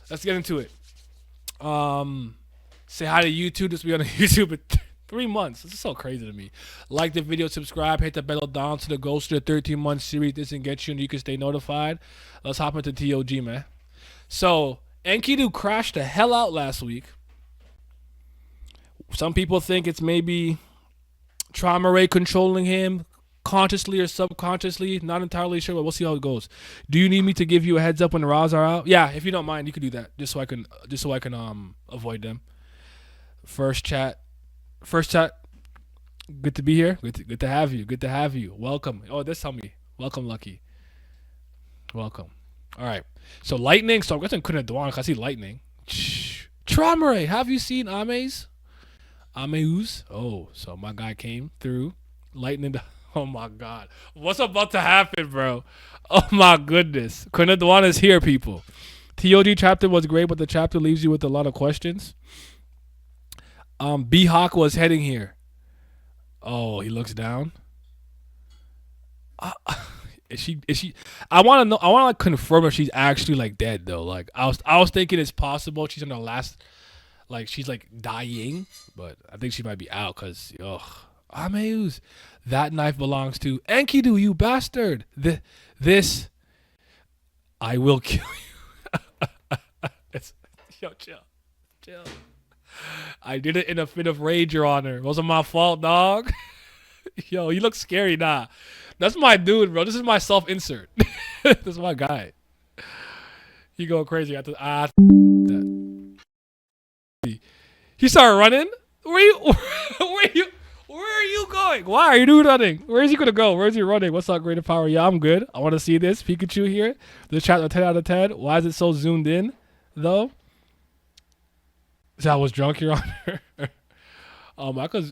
Let's get into it. Say hi to YouTube. This will be on YouTube in 3 months. This is so crazy to me. Like the video, subscribe, hit the bell down to the Ghost to the 13-month series. This and get you, and you can stay notified. Let's hop into TOG, man. So Enkidu crashed the hell out last week. Some people think it's maybe Traumerei controlling him consciously or subconsciously. Not entirely sure, but we'll see how it goes. Do you need me to give you a heads up when the Raws are out? Yeah, if you don't mind, you could do that just so I can avoid them. First chat. Good to be here. Good to have you. Good to have you. Welcome. Oh, this tell me. Welcome, Lucky. Welcome. All right. So lightning. So I'm guessing couldn't do I see lightning. Traumerei. Have you seen Ame's? Ameuz. Oh, so my guy came through. Lightning. Oh my God. What's about to happen, bro? Oh my goodness. Kunadwan is here, people. TOG chapter was great, but the chapter leaves you with a lot of questions. B-Hawk was heading here. Oh, he looks down. Is she I wanna know, I wanna like confirm if she's actually like dead though. Like I was thinking it's possible she's on her last, like she's like dying, but I think she might be out because Ameuz. That knife belongs to Enkidu, you bastard. This I will kill you. Chill. I did it in a fit of rage, Your Honor. It wasn't my fault, dog. Yo, you look scary, nah. That's my dude, bro. This is my self-insert. This is my guy. He going crazy after that. He started running. Where are you going? Why are you running? Where is he gonna go? Where is he running? What's up, Greater Power? Yeah, I'm good. I want to see this Pikachu here. The chat a 10 out of 10. Why is it so zoomed in, though? I was drunk, Your Honor. I could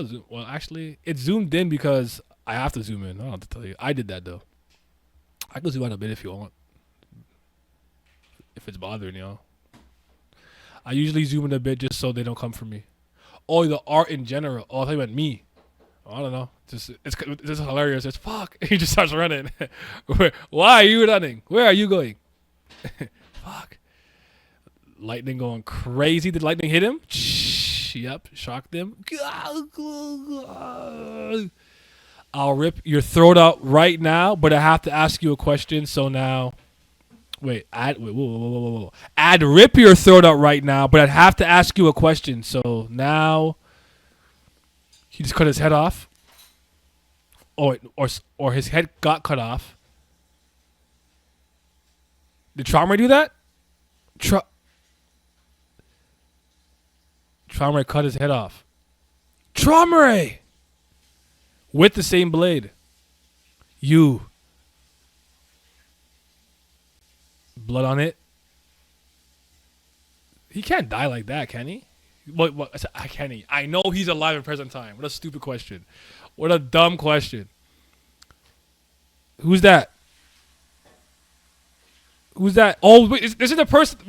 zoom. Well, actually, it zoomed in because I have to zoom in. I don't have to tell you. I did that though. I could zoom out a bit if you want. If it's bothering you. I usually zoom in a bit just so they don't come for me. Oh, the art in general. Oh, I thought you meant me. I don't know. It's just hilarious. It's fuck. He just starts running. Why are you running? Where are you going? Fuck. Lightning going crazy. Did lightning hit him? Yep. Shocked him. I'll rip your throat out right now, but I have to ask you a question. So now, whoa. I'd rip your throat out right now, but I'd have to ask you a question. So now, he just cut his head off. Or his head got cut off. Did Traumerei do that? Traumerei cut his head off. Traumerei! With the same blade. You. Blood on it. He can't die like that, can he? What? Can he? I know he's alive in present time. What a stupid question. What a dumb question. Who's that? Who's that? Oh, wait, this is the person.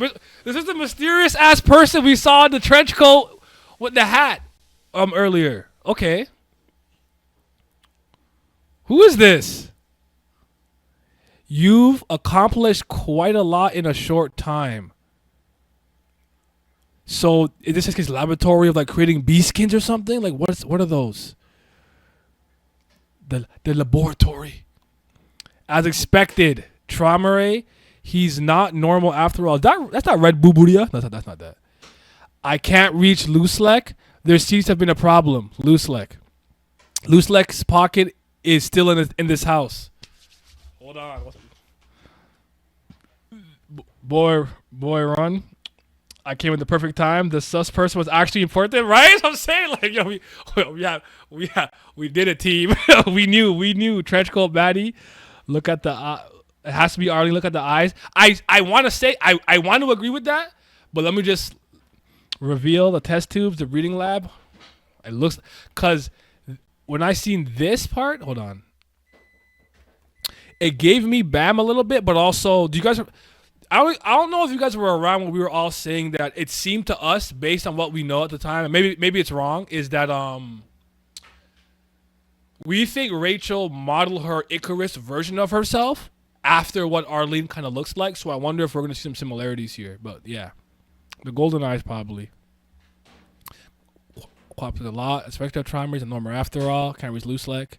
This is the mysterious ass person we saw in the trench coat with the hat earlier. Okay. Who is this? You've accomplished quite a lot in a short time. So is this his laboratory of like creating bee skins or something? Like what are those? The laboratory. As expected, Traumerei. He's not normal after all. That's not Red Buburia. That's not that. I can't reach Looselek. There seems to have been a problem. Looselek. Looselek's pocket is still in this house. Hold on. Boy, run. I came at the perfect time. The sus person was actually important, right? I'm saying, like, yo, we did it, team. we knew. Trenchcoat baddie. Look at the. It has to be Arlene. Look at the eyes. I want to say I want to agree with that, but let me just reveal the test tubes, the breeding lab. It looks because when I seen this part, hold on. It gave me Bam a little bit, but also, do you guys? I don't know if you guys were around when we were all saying that it seemed to us, based on what we know at the time, and maybe it's wrong, is that we think Rachel modeled her Icarus version of herself after what Arlene kind of looks like. So I wonder if we're going to see some similarities here. But yeah, the Golden Eyes probably. Cooperates a lot, especially Traumerei and Norma after all. Can't reach Loose Leg.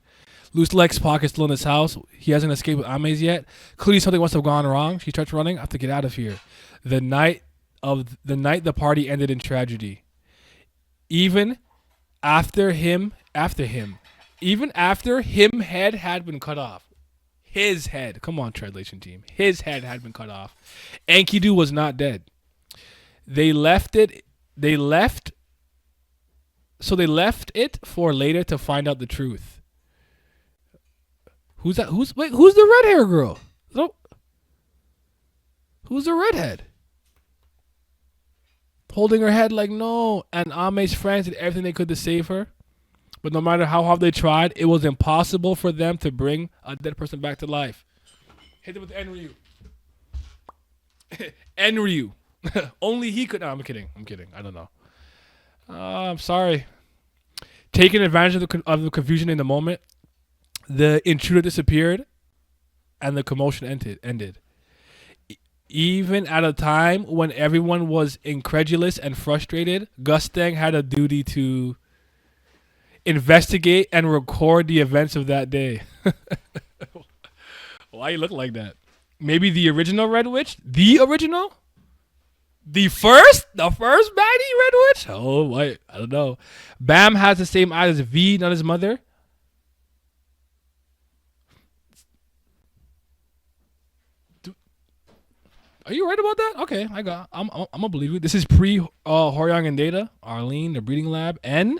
Loose Leg's pocket's still in his house. He hasn't escaped with Ames yet. Clearly something must have gone wrong. She starts running. I have to get out of here. The night the party ended in tragedy. Even even after him head had been cut off. His head. Come on, translation team. His head had been cut off. Enkidu was not dead. They left it. They left. So they left it for later to find out the truth. Who's that? Who's the red hair girl? No. Who's the redhead? Holding her head like no. And Ame's friends did everything they could to save her. But no matter how hard they tried, it was impossible for them to bring a dead person back to life. Hit it with Enryu. Enryu. Only he could. No, I'm kidding. I don't know. I'm sorry. Taking advantage of the confusion in the moment, the intruder disappeared, and the commotion ended. Even at a time when everyone was incredulous and frustrated, Gustang had a duty to investigate and record the events of that day. Why you look like that? Maybe the original Red Witch? The original? The first baddie Red Witch? Oh, wait, I don't know. Bam has the same eyes as V, not his mother. Are you right about that? Okay, I'm gonna believe you. This is pre Horyang and Data, Arlene, the breeding lab, N.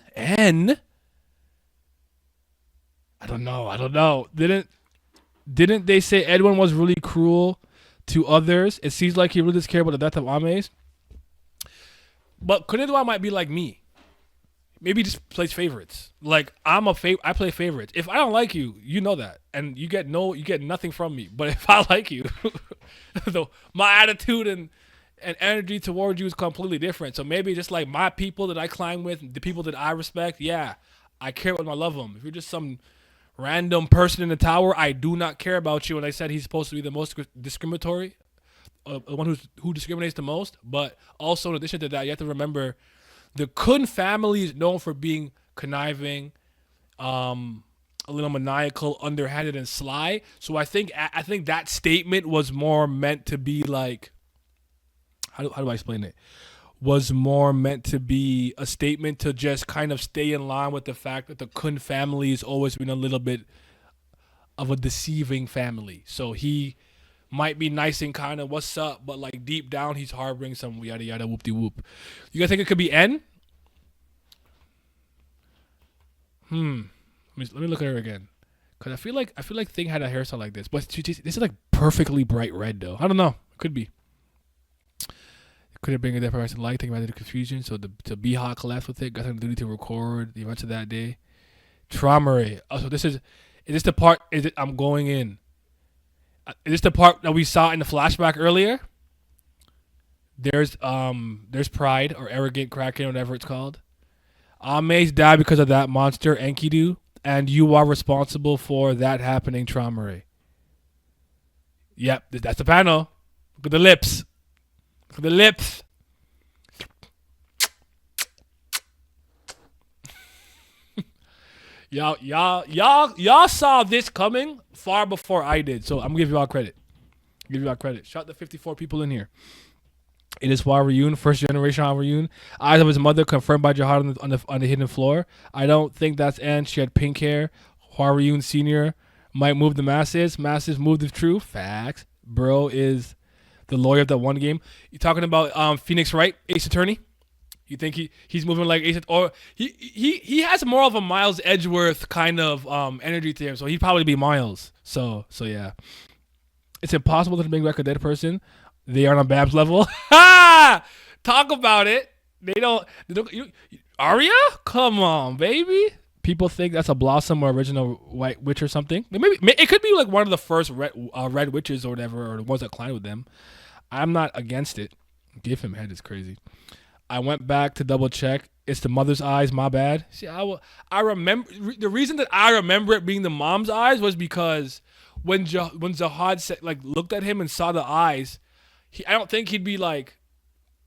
I don't know. Didn't they say Edwin was really cruel to others? It seems like he really does care about the death of Ames. But Konnichiwa might be like me. Maybe he just plays favorites. Like I play favorites. If I don't like you, you know that, and you get nothing from me. But if I like you, my attitude and energy towards you is completely different. So maybe just like my people that I climb with, the people that I respect, yeah, I care about them. I love them. If you're just some random person in the tower, I do not care about you. And I said he's supposed to be the most discriminatory, the one who discriminates the most. But also in addition to that, you have to remember the Kun family is known for being conniving, a little maniacal, underhanded, and sly. So I think that statement was more meant to be like, how do I explain it? Was more meant to be a statement to just kind of stay in line with the fact that the Kun family has always been a little bit of a deceiving family. So he might be nice and kind of what's up, but like deep down he's harboring some yada yada whoop de whoop. You guys think it could be N? Let me look at her again, cause I feel like Thing had a hairstyle like this, but this is like perfectly bright red though. I don't know. It could be. Could it bring a different person to light? Think about the confusion. So the B-Hawk collapsed with it. Got some duty to record the events of that day. Traumerei. Oh, so is this the part? I'm going in. Is this the part that we saw in the flashback earlier? There's pride or arrogant kraken, whatever it's called. Ames died because of that monster Enkidu, and you are responsible for that happening, Traumerei. Yep, that's the panel. Look at the lips. Look at the lips. Y'all saw this coming far before I did, so I'm gonna give you all credit. Shout out the 54 people in here. It is Hua Ryun, first generation Hua Ryun. Eyes of his mother confirmed by Jihad on the hidden floor. I don't think that's Anne. She had pink hair. Hua Ryun Senior might move the masses. Masses move the truth. Facts. Bro is the lawyer of that one game. You talking about Phoenix Wright, Ace Attorney? You think he's moving like Ace, or he has more of a Miles Edgeworth kind of energy to him, so he'd probably be Miles. So yeah, it's impossible to bring back a dead person. They aren't on Bab's level. Ha! Talk about it. They don't. Arya? Come on, baby. People think that's a Blossom or original White Witch or something. Maybe it could be like one of the first red witches or whatever, or the ones that climbed with them. I'm not against it. Give him head is crazy. I went back to double check. It's the mother's eyes. My bad. See, I remember the reason that I remember it being the mom's eyes was because when Zahad said, like, looked at him and saw the eyes, I don't think he'd be like.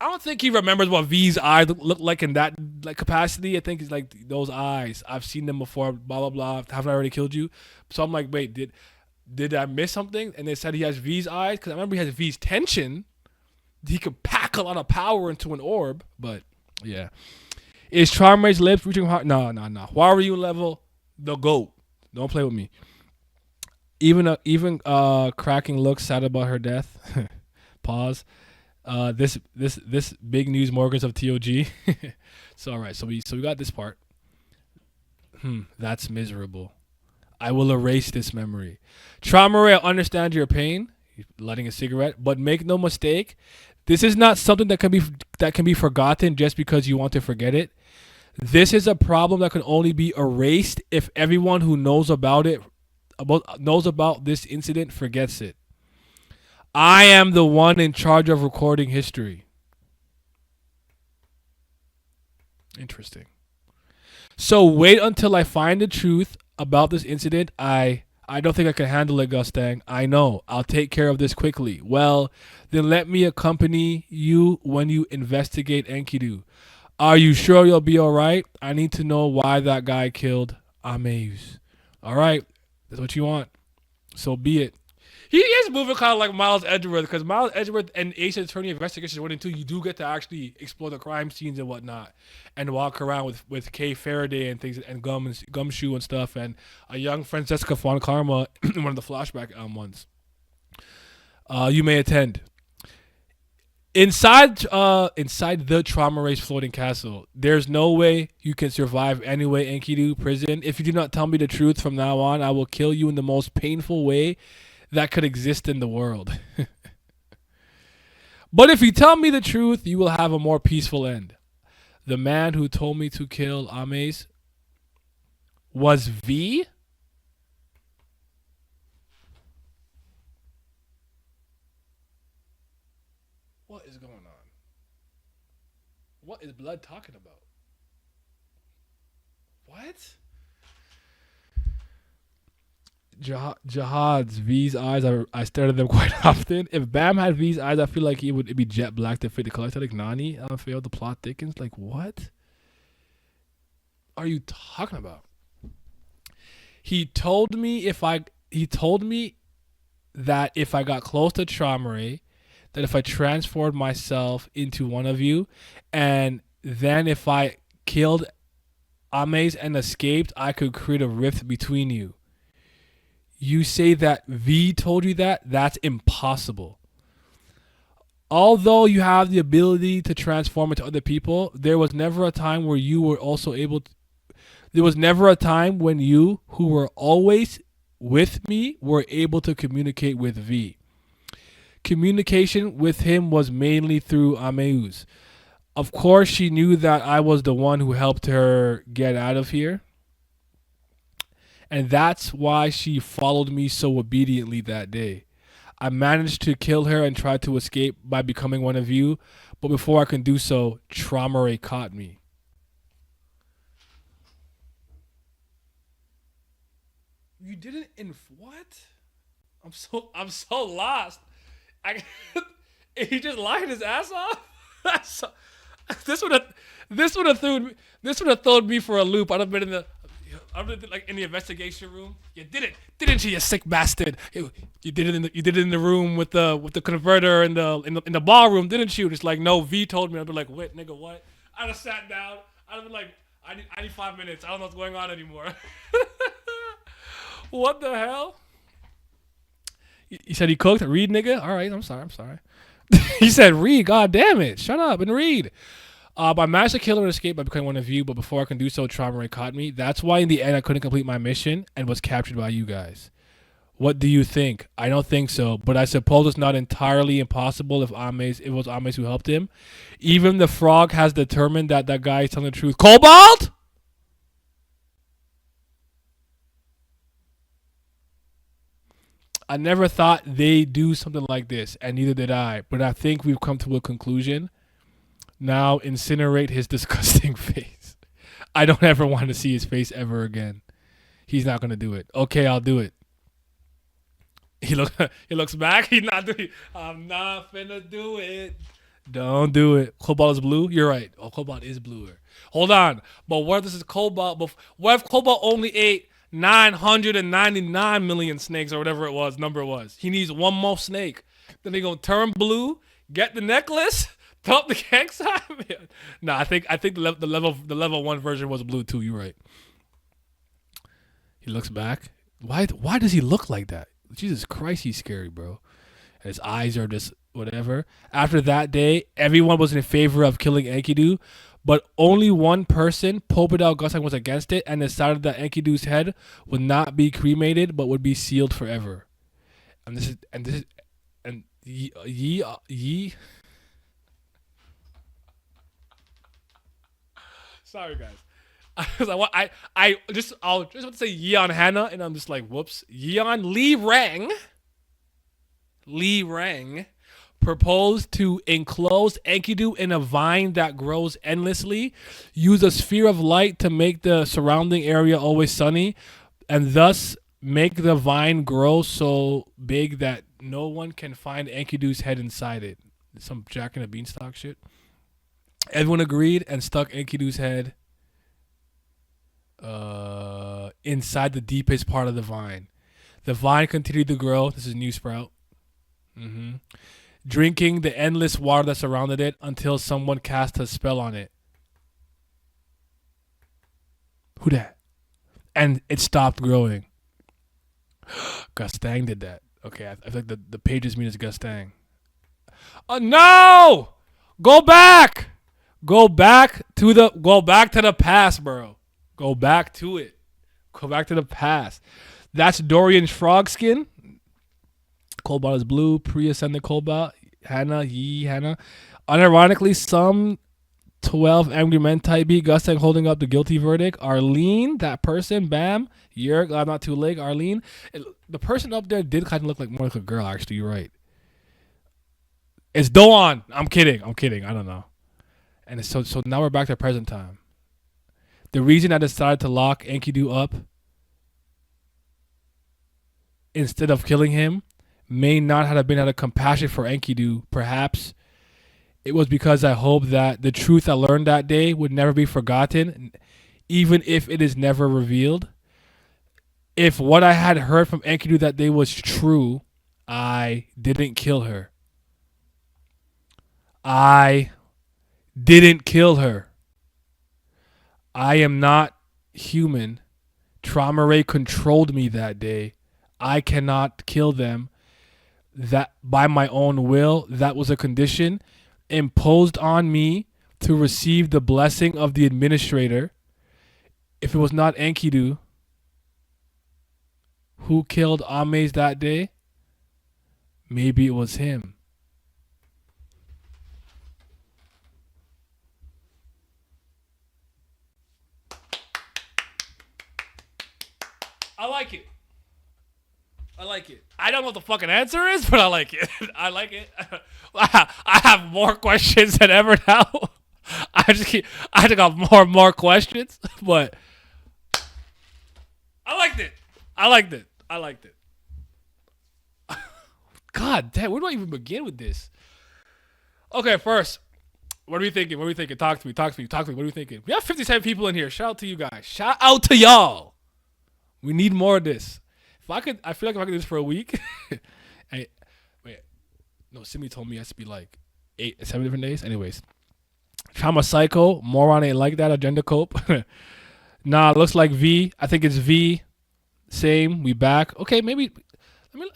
I don't think he remembers what V's eyes look like in that like capacity. I think it's like those eyes. I've seen them before. Blah blah blah. Haven't I already killed you? So I'm like, wait, did I miss something? And they said he has V's eyes because I remember he has V's tension. He could pack a lot of power into an orb. But yeah, is Traumerei's lips reaching hard? No. Why were you level? The goat. Don't play with me. Even cracking looks sad about her death. Pause. This big news Morgans of TOG. So all right, so we got this part. That's miserable. I will erase this memory. Traumerei, I understand your pain. Lighting a cigarette, but make no mistake, this is not something that can be forgotten just because you want to forget it. This is a problem that can only be erased if everyone who knows about this incident forgets it. I am the one in charge of recording history. Interesting. So wait until I find the truth about this incident. I don't think I can handle it, Gustang. I know. I'll take care of this quickly. Well, then let me accompany you when you investigate Enkidu. Are you sure you'll be alright? I need to know why that guy killed Amaeus. Alright, that's what you want. So be it. He is moving kind of like Miles Edgeworth, because Miles Edgeworth and Ace Attorney Investigations 1 and 2, you do get to actually explore the crime scenes and whatnot, and walk around with Kay Faraday and things, and Gumshoe and stuff, and a young Francesca Von Karma in one of the flashback ones. You may attend. Inside the Traumerei's floating castle, there's no way you can survive anyway, Enkidu prison. If you do not tell me the truth from now on, I will kill you in the most painful way that could exist in the world. But if you tell me the truth, you will have a more peaceful end. The man who told me to kill Amaeus was V? What is going on? What is Blood talking about? What? Jihad's V's eyes, I stare at them quite often. If Bam had V's eyes, I feel like it'd be jet black to fit the color aesthetic. Nani, I feel the plot thickens. Like, what are you talking about? He told me that if I got close to Traumerei, that if I transformed myself into one of you, and then if I killed Amaeus and escaped, I could create a rift between you. You say that V told you that? That's impossible. Although you have the ability to transform into other people, there was never a time where you were also able to. There was never a time when you, who were always with me, were able to communicate with V. Communication with him was mainly through Amaeus. Of course, she knew that I was the one who helped her get out of here. And that's why she followed me so obediently that day. I managed to kill her and tried to escape by becoming one of you, but before I can do so, Traumerei caught me. You didn't what? I'm so lost. He just lied his ass off. This would have thrown me for a loop. I'd have been in the investigation room. You did it, didn't you, you sick bastard? You did it in the room with the converter in the ballroom, didn't you? It's like, no, V told me. I'd be like, wait, nigga, what? I'd have sat down. I'd have been like, I need 5 minutes. I don't know what's going on anymore. What the hell? He said he cooked. Read, nigga. All right, I'm sorry. He said read. God damn it. Shut up and read. I managed to kill her and escape by becoming one of you, but before I can do so, Traumerei caught me. That's why in the end I couldn't complete my mission and was captured by you guys. What do you think? I don't think so, but I suppose it's not entirely impossible if it was Amaeus who helped him. Even the frog has determined that guy is telling the truth. Cobalt? I never thought they'd do something like this, and neither did I. But I think we've come to a conclusion. Now incinerate his disgusting face. I don't ever want to see his face ever again. He's not going to do it. Okay, I'll do it. He look he looks back. He's not doing. I'm not finna do it. Don't do it. Cobalt is blue. You're right. Oh, Cobalt is bluer. Hold on. But what if this is Cobalt? But what if Cobalt only ate 999 million snakes or whatever it was number was? He needs one more snake. Then they gonna turn blue, get the necklace, top the gang sign. Nah, I think the level 1 version was blue too. You're right. He looks back. Why does he look like that? Jesus Christ, he's scary, bro. And his eyes are just whatever. After that day, everyone was in favor of killing Enkidu, but only one person, Popedal Gustang, was against it and decided that Enkidu's head would not be cremated but would be sealed forever. And ye. Sorry, guys. I'll just want to say Yeon Hannah, and I'm just like, whoops. Yeon Lee Rang proposed to enclose Enkidu in a vine that grows endlessly, use a sphere of light to make the surrounding area always sunny, and thus make the vine grow so big that no one can find Enkidu's head inside it. Some Jack and the Beanstalk shit. Everyone agreed and stuck Enkidu's head inside the deepest part of the vine. The vine continued to grow. This is New Sprout. Drinking the endless water that surrounded it until someone cast a spell on it. Who that? And it stopped growing. Gustang did that. Okay, I think the pages mean it's Gustang. Oh no! Go back! Go back to the past, bro. Go back to it. Go back to the past. That's Dorian's frog skin. Cobalt is blue. Pre-ascended Cobalt. Hannah. Unironically, some 12 angry men type B. Gustang holding up the guilty verdict. Arlene, that person. Bam. Yerg, I'm not too late. Arlene. The person up there did kind of look like more like a girl, actually. You're right. It's Doan. I'm kidding. I don't know. And so now we're back to present time. The reason I decided to lock Enkidu up instead of killing him may not have been out of compassion for Enkidu. Perhaps it was because I hoped that the truth I learned that day would never be forgotten, even if it is never revealed. If what I had heard from Enkidu that day was true, I didn't kill her. I didn't kill her. I am not human. Traumerei controlled me that day. I cannot kill them. That by my own will, that was a condition imposed on me to receive the blessing of the administrator. If it was not Enkidu who killed Ames that day, maybe it was him. I like it. I don't know what the fucking answer is, but I like it. I like it. I have more questions than ever now. I just got more and more questions, but I liked it. God damn, where do I even begin with this? Okay, first, what are we thinking? Talk to me. What are we thinking? We have 57 people in here. Shout out to you guys. Shout out to y'all. We need more of this. I feel like if I could do this for a week. Simi told me it has to be like 7 different days. Anyways, Trauma Psycho, Moron ain't like that. Agenda Cope. Nah, it looks like V. I think it's V. Same. We back. Okay, maybe. Let me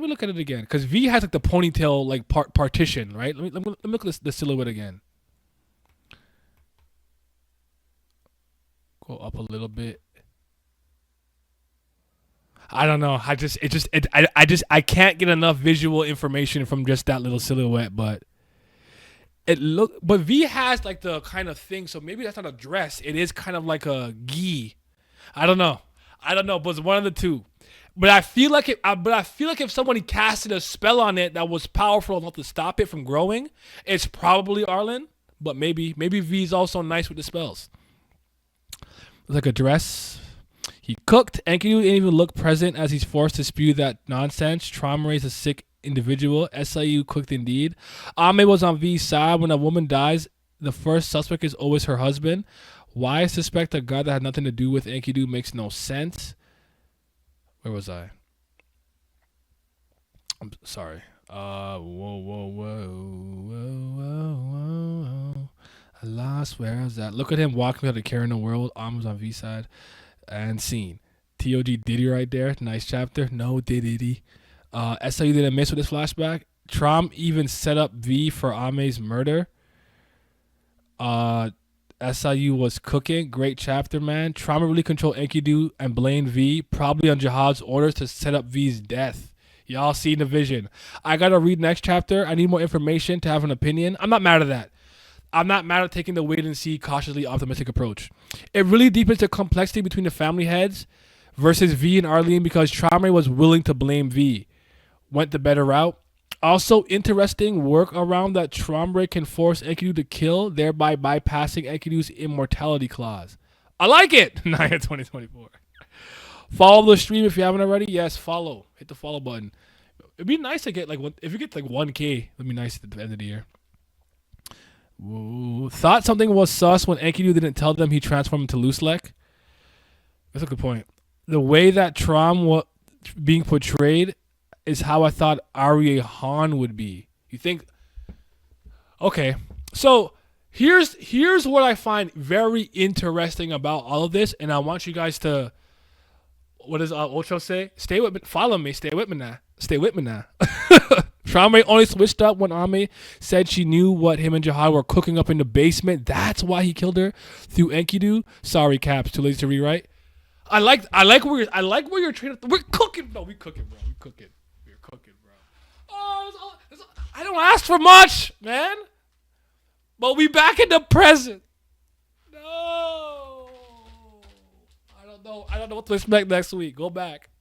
look at it again because V has like the ponytail like partition, right? Let me look at the silhouette again. Go up a little bit. I don't know. I can't get enough visual information from just that little silhouette, but V has like the kind of thing, so maybe that's not a dress. It is kind of like a gi. I don't know, but it's one of the two. But I feel like if somebody casted a spell on it that was powerful enough to stop it from growing, it's probably Arlen. But maybe V's also nice with the spells. It's like a dress. He cooked. Enkidu didn't even look present as he's forced to spew that nonsense. Traumerei is a sick individual. SIU cooked indeed. Ame was on V's side. When a woman dies, the first suspect is always her husband. Why suspect a guy that had nothing to do with Enkidu makes no sense. Where was I? I'm sorry. Whoa. I lost. Where is that? Look at him walking out of carrying the world. Arms on V side. And scene. TOG Diddy right there. Nice chapter. No Diddy. SIU didn't miss with this flashback. Traum even set up V for Ame's murder. SIU was cooking. Great chapter, man. Trauma really controlled Enkidu and blamed V, probably on Jihad's orders to set up V's death. Y'all seen the vision. I gotta read next chapter. I need more information to have an opinion. I'm not mad at that. I'm not mad at taking the wait and see, cautiously optimistic approach. It really deepens the complexity between the family heads versus V and Arlene because Traumerei was willing to blame V. Went the better route. Also, interesting work around that Traumerei can force Enkidu to kill, thereby bypassing Enkidu's immortality clause. I like it! Naya 2024. Follow the stream if you haven't already. Yes, follow. Hit the follow button. It'd be nice to get if you get 1K, it'd be nice at the end of the year. Whoa. Thought something was sus when Enkidu didn't tell them he transformed into Looselek. That's a good point. The way that Traum was being portrayed is how I thought Arya Han would be. You think? Okay, so here's what I find very interesting about all of this, and I want you guys to. What does Ocho say? Stay with me. Follow me. Stay with me now. Stay with me now. Traumerei only switched up when Ame said she knew what him and Jihad were cooking up in the basement. That's why he killed her through Enkidu. Sorry, Caps. Too lazy to rewrite. I like where you're trying to. We're cooking. No, we cooking, bro. We cooking. We're cooking, bro. Oh, I don't ask for much, man. But we back in the present. No. I don't know what to expect next week. Go back.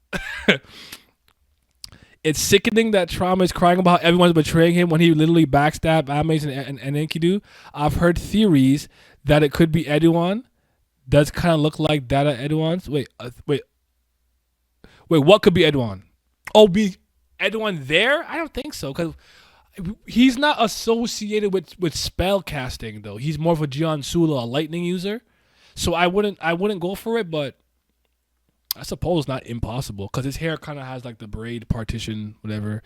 It's sickening that Trauma is crying about how everyone's betraying him when he literally backstabbed Ames and Enkidu. I've heard theories that it could be Edouan. Does kind of look like Data Edouan's. Wait. What could be Edouan? Oh, be Edouan there? I don't think so because he's not associated with spell casting though. He's more of a Jian Sula, a lightning user. So I wouldn't go for it, but I suppose not impossible because his hair kind of has like the braid partition, whatever.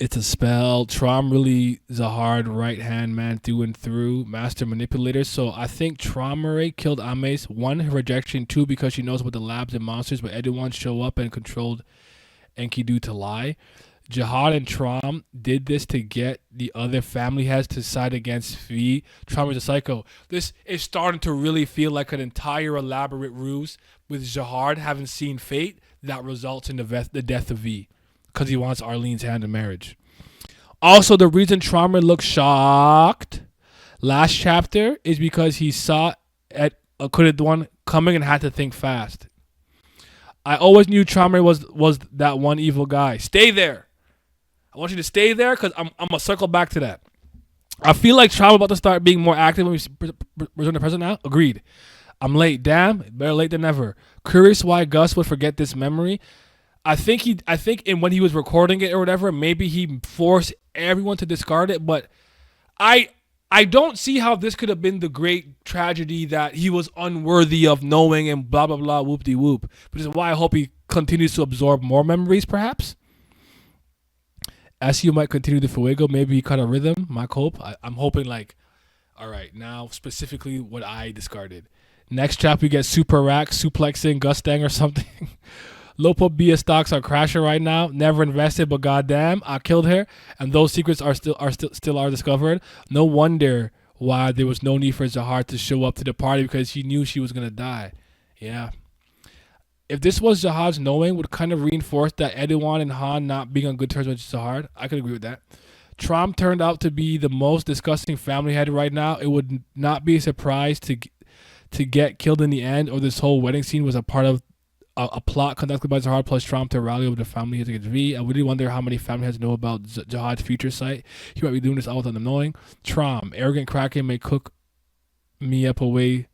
It's a spell. Trom really is a hard right hand man through and through. Master manipulator. So I think Traumerei killed Ames. 1, her rejection. 2, because she knows about the labs and monsters, but everyone show up and controlled Enkidu to lie. Jihad and Trom did this to get the other family heads to side against V. Trom is a psycho. This is starting to really feel like an entire elaborate ruse with Jihad having seen fate that results in the death of V because he wants Arlene's hand in marriage. Also, the reason Traumerei looks shocked last chapter is because he saw at Akuridwan coming and had to think fast. I always knew Traumerei was that one evil guy. Stay there. I want you to stay there because I'm going to circle back to that. I feel like Trauma about to start being more active when we return to present now. Agreed. I'm late. Damn, better late than never. Curious why Gus would forget this memory. I think when he was recording it or whatever, maybe he forced everyone to discard it, but I don't see how this could have been the great tragedy that he was unworthy of knowing and blah, blah, blah, whoop-de-whoop. Which is why I hope he continues to absorb more memories, perhaps. SU might continue the Fuego. Maybe he cut a rhythm. My hope. I'm hoping all right, now specifically what I discarded. Next chapter, we get Super Rack, Suplexing, Gustang or something. Lopo Bia stocks are crashing right now. Never invested, but goddamn, I killed her. And those secrets are still discovered. No wonder why there was no need for Zahar to show up to the party because he knew she was going to die. Yeah. If this was Zahar's knowing, would kind of reinforce that Edouan and Han not being on good terms with Zahar. I could agree with that. Trom turned out to be the most disgusting family head right now. It would not be a surprise to get killed in the end, or this whole wedding scene was a part of a plot conducted by Zahar plus Trom to rally over the family heads against V. I really wonder how many family heads know about Jihad's future sight. He might be doing this all without them knowing. Trom, arrogant Kraken may cook me up away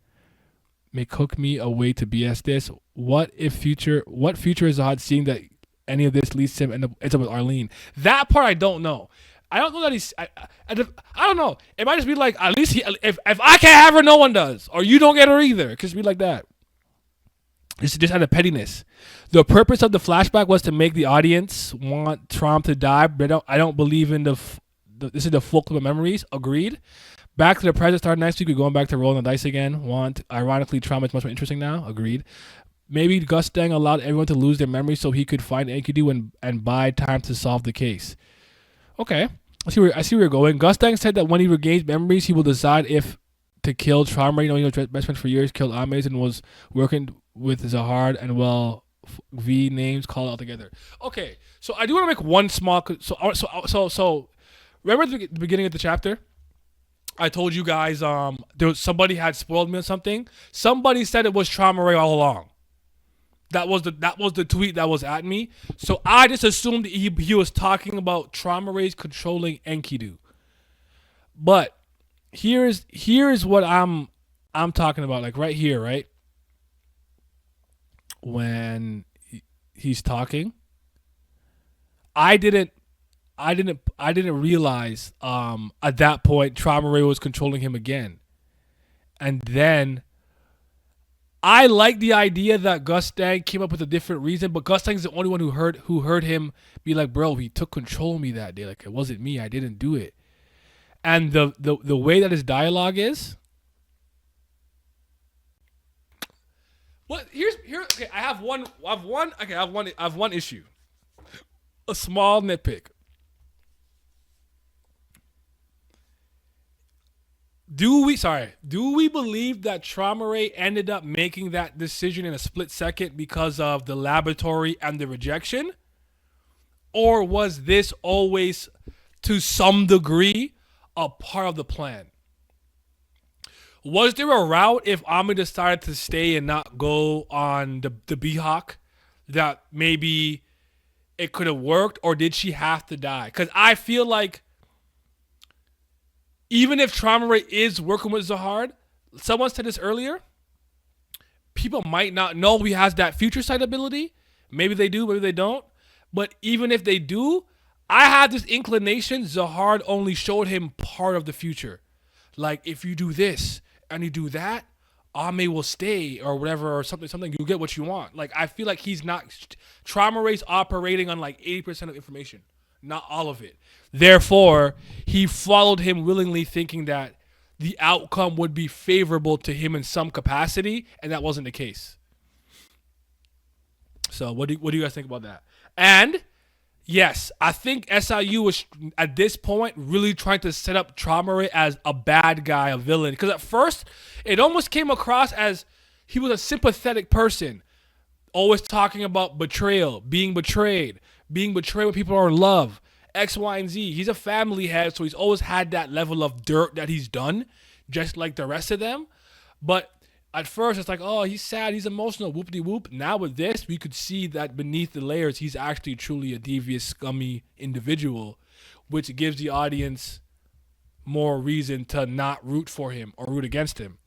may cook me a way to BS this. What future is Zahad seeing that any of this leads to him and ends up with Arlene? That part I don't know. I don't know that he's. I don't know. It might just be like at least if I can't have her, no one does, or you don't get her either. It could be like that. It's just out of pettiness. The purpose of the flashback was to make the audience want Traum to die, but I don't believe in this is the full clip of memories. Agreed. Back to the present started next week. We're going back to rolling the dice again. Ironically, Traum is much more interesting now. Agreed. Maybe Gustang allowed everyone to lose their memories so he could find Enkidu and buy time to solve the case. Okay. I see where you're going. Gustang said that when he regains memories, he will decide if to kill Traumerei. He was best friend for years, killed Ames, and was working with Zahard and V names called out together. Okay, so I do want to make one small. So remember the beginning of the chapter? I told you guys somebody had spoiled me on something. Somebody said it was Traumerei all along. That was the tweet that was at me. So I just assumed he was talking about Traumerei's controlling Enkidu. But here is what I'm talking about, like right here, right? When he's talking, I didn't realize at that point Traumerei was controlling him again. And then I like the idea that Gustang came up with a different reason, but Gustang's the only one who heard him be like, bro, he took control of me that day. Like, it wasn't me. I didn't do it. And the way that his dialogue is. What here? Okay, I have one issue. A small nitpick. Do we believe that Traumerei ended up making that decision in a split second because of the laboratory and the rejection? Or was this always, to some degree, a part of the plan? Was there a route if Ami decided to stay and not go on the Beehawk that maybe it could have worked, or did she have to die? Because I feel like even if Traumerei is working with Zahard, someone said this earlier, people might not know he has that future sight ability. Maybe they do, maybe they don't. But even if they do, I had this inclination Zahard only showed him part of the future. Like, if you do this and you do that, Ame will stay or whatever, or something, you'll get what you want. Like, I feel like he's not, Traumerei's operating on like 80% of information, not all of it. Therefore, he followed him willingly, thinking that the outcome would be favorable to him in some capacity, and that wasn't the case. So what do you guys think about that? And yes, I think SIU was at this point really trying to set up Traumerei as a bad guy, a villain. Because at first, it almost came across as he was a sympathetic person, always talking about betrayal, being betrayed when people are in love, X, Y, and Z. He's a family head, so he's always had that level of dirt that he's done, just like the rest of them. But at first, it's like, oh, he's sad, he's emotional, whoop-de-whoop. Now with this, we could see that beneath the layers, he's actually truly a devious, scummy individual, which gives the audience more reason to not root for him or root against him.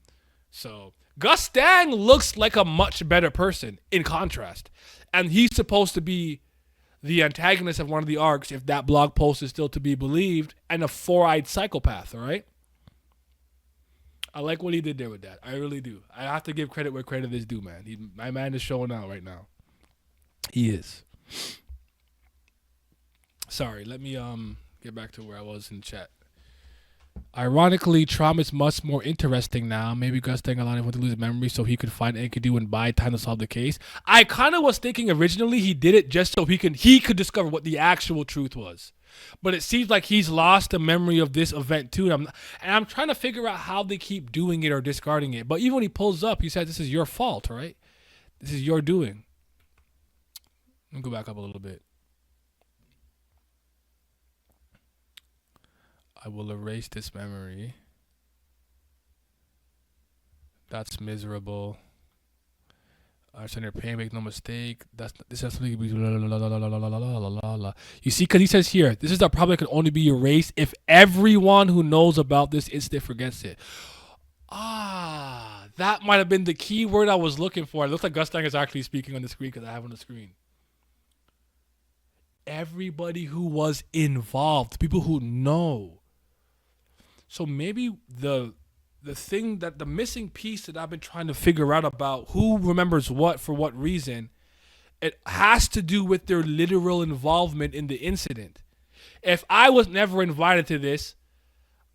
So Gustang looks like a much better person in contrast. And he's supposed to be the antagonist of one of the arcs, if that blog post is still to be believed, and a four-eyed psychopath, all right? I like what he did there with that. I really do. I have to give credit where credit is due, man. My man is showing out right now. He is. Sorry, let me get back to where I was in chat. Ironically, Traum is much more interesting now. Maybe Gustang allowed him to lose memory so he could find Enkidu and buy time to solve the case. I kind of was thinking originally he did it just so he could discover what the actual truth was. But it seems like he's lost the memory of this event too. And I'm trying to figure out how they keep doing it or discarding it. But even when he pulls up, he says, this is your fault, right? This is your doing. Let me go back up a little bit. I will erase this memory. That's miserable. I understand your pain, make no mistake. This has something to be You see, because he says here, this is a problem that can only be erased if everyone who knows about this incident forgets it. Ah, That might have been the key word I was looking for. It looks like Gustang is actually speaking on the screen because I have it on the screen. Everybody who was involved, people who know. So maybe the thing that the missing piece that I've been trying to figure out about who remembers what for what reason, it has to do with their literal involvement in the incident. If I was never invited to this,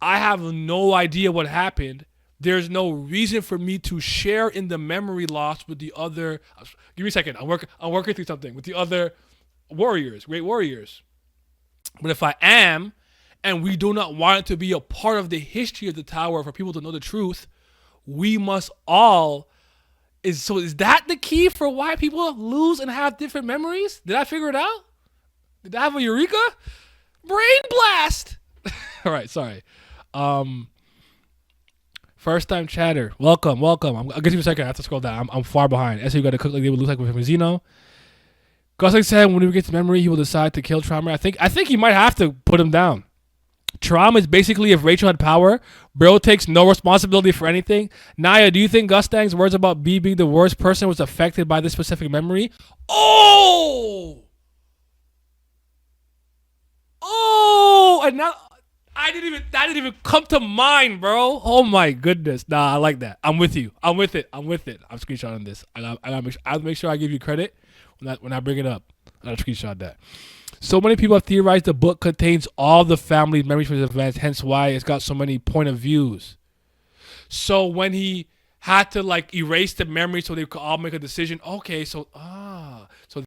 I have no idea what happened. There's no reason for me to share in the memory loss with the other. Give me a second. I'm working through something with the other warriors, great warriors. But if I am, and we do not want it to be a part of the history of the tower for people to know the truth, we must all. Is that the key for why people lose and have different memories? Did I figure it out? Did I have a eureka? Brain blast! All right, sorry. First time chatter. Welcome. I'll give you a second. I have to scroll down. I'm far behind. So you got to cook like they would look like with Zeno. Gustang said when we get to memory, he will decide to kill Traumerei. I think he might have to put him down. Traum is basically if Rachel had power, bro takes no responsibility for anything. Naya, do you think Gustang's words about B being the worst person was affected by this specific memory? Oh, and now that didn't even come to mind, bro. Oh my goodness. Nah, I like that. I'm with you. I'm with it. I'm screenshotting this. I gotta make sure I give you credit when I bring it up. I gotta screenshot that. So many people have theorized the book contains all the family memories from the events, hence why it's got so many point of views. So when he had to like erase the memory so they could all make a decision, okay, so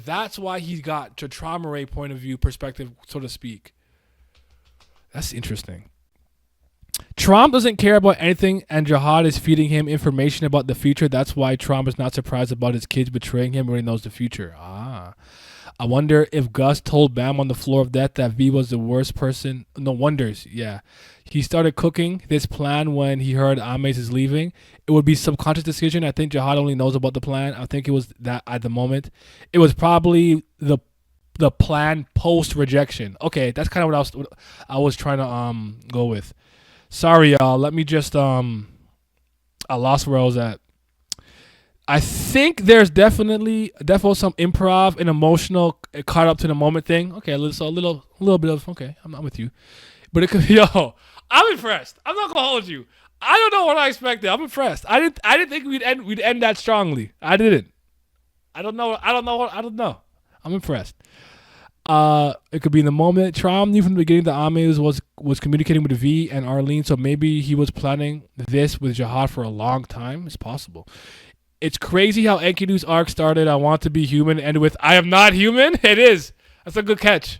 that's why he got the Traumerei point of view perspective, so to speak. That's interesting. Traum doesn't care about anything, and Jihad is feeding him information about the future. That's why Traum is not surprised about his kids betraying him when he knows the future. I wonder if Gus told Bam on the floor of death that V was the worst person. No wonders, yeah. He started cooking this plan when he heard Ames is leaving. It would be subconscious decision. I think Jihad only knows about the plan. I think it was that at the moment. It was probably the plan post rejection. Okay, that's kind of what I was trying to go with. Sorry, y'all. Let me just I lost where I was at. I think there's definitely some improv and emotional caught up to the moment thing. Okay, a little bit of okay. I'm not with you, but it could. Yo, I'm impressed. I'm not gonna hold you. I don't know what I expected. I'm impressed. I didn't think we'd end that strongly. I didn't. I don't know. I'm impressed. It could be in the moment. Traum knew from the beginning that Ames was communicating with V and Arlene, so maybe he was planning this with Jihad for a long time. It's possible. It's crazy how Enkidu's arc started. I want to be human, ended with I am not human. It is. That's a good catch.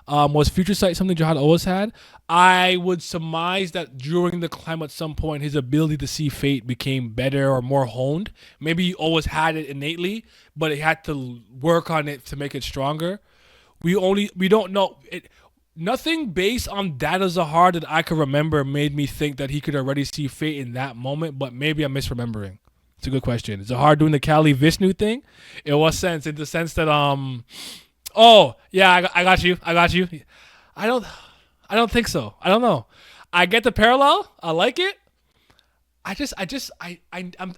Was future sight something Jihad always had? I would surmise that during the climb at some point, his ability to see fate became better or more honed. Maybe he always had it innately, but he had to work on it to make it stronger. We don't know it. Nothing based on Data Zahar that I could remember made me think that he could already see fate in that moment, but maybe I'm misremembering. It's a good question. Zahar doing the Kali Vishnu thing? In what sense? In the sense that oh yeah, I got you. I don't think so. I don't know. I get the parallel. I like it. I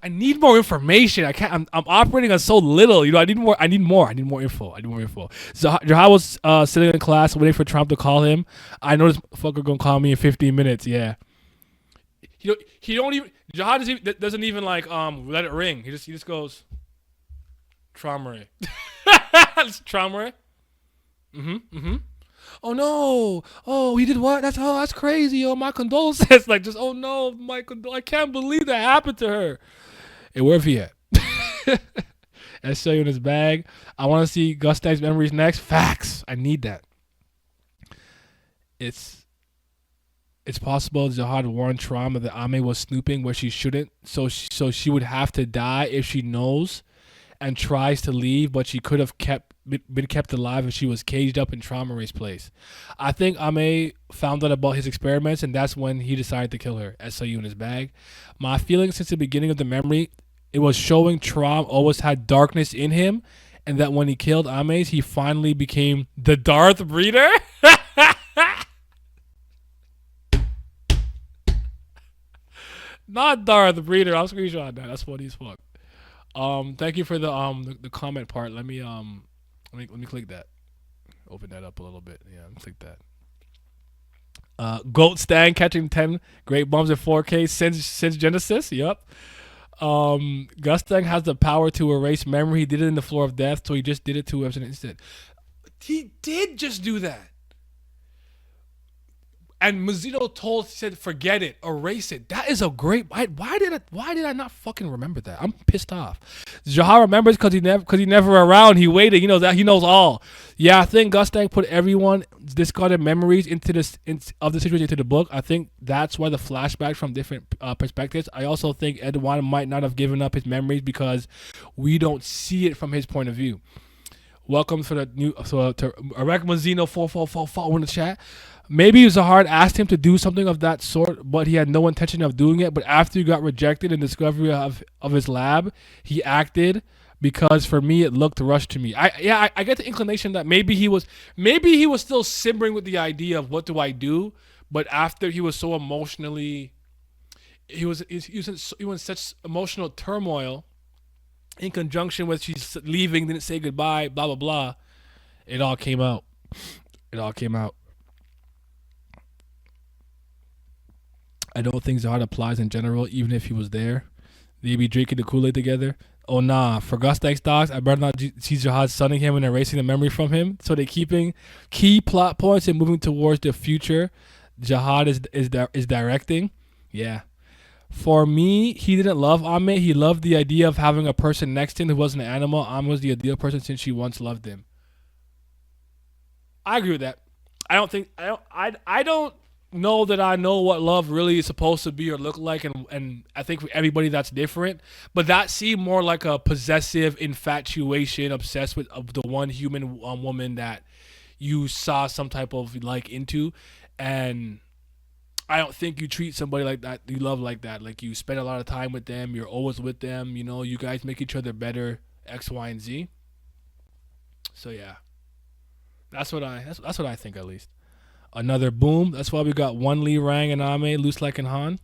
need more information. I can't. I'm operating on so little. I need more. I need more info. Jahad was sitting in class waiting for Trump to call him. I know this fucker gonna call me in 15 minutes. Yeah. He don't even. Jahad doesn't even like let it ring. He just goes. Traumerei. Traumerei. Oh no! Oh, he did what? That's crazy. Oh, my condolences. Like just oh no, I can't believe that happened to her. Hey, where he at? Let's show you in his bag. I want to see Gustang's memories next. Facts. I need that. It's possible Jihad warned Trauma that Ame was snooping where she shouldn't, so she would have to die if she knows and tries to leave, but she could have been kept alive if she was caged up in Traumerei's place. I think Ame found out about his experiments, and that's when he decided to kill her. SOU in his bag. My feeling since the beginning of the memory, it was showing Traum always had darkness in him, and that when he killed Ames, he finally became the Darth Breeder. Not Darth Vader. I'll screenshot that. That's funny as fuck. Thank you for the comment part. Let me click that. Open that up a little bit. Yeah, let me click that. Gustang catching 10 great bombs in 4K since Genesis. Yep. Gustang has the power to erase memory. He did it in the Floor of Death, so he just did it to whoever's instead. He did just do that. And Mazzino said, forget it, erase it. That is a great. Why did I not fucking remember that? I'm pissed off. Jahar remembers because he never around. He waited. He knows that. He knows all. Yeah, I think Gustang put everyone discarded memories of the situation into the book. I think that's why the flashbacks from different perspectives. I also think Edwin might not have given up his memories because we don't see it from his point of view. Welcome to Arek Mazzino 4444 in the chat. Maybe Zahard asked him to do something of that sort, but he had no intention of doing it. But after he got rejected in discovery of his lab, he acted because for me it looked rushed to me. I get the inclination that maybe he was still simmering with the idea of what do I do, but after he was so emotionally, he was in such emotional turmoil, in conjunction with she's leaving, didn't say goodbye, blah blah blah. It all came out. It all came out. I don't think Zahard applies in general, even if he was there. They be drinking the Kool-Aid together. Oh nah, for Gustang's dogs, I better not see Jihad sunning him and erasing the memory from him. So they're keeping key plot points and moving towards the future. Jihad is directing. Yeah. For me, he didn't love Ame. He loved the idea of having a person next to him who wasn't an animal. Ame was the ideal person since she once loved him. I agree with that. I don't know that I know what love really is supposed to be or look like, and I think for everybody that's different. But that seemed more like a possessive infatuation, obsessed with the one human woman that you saw some type of like into, and I don't think you treat somebody like that, you love like that. Like you spend a lot of time with them, you're always with them, you know, you guys make each other better, X, Y, and Z. So yeah, that's what I think at least. Another boom. That's why we got one Lee Rang and Ame, Loose Like and Han.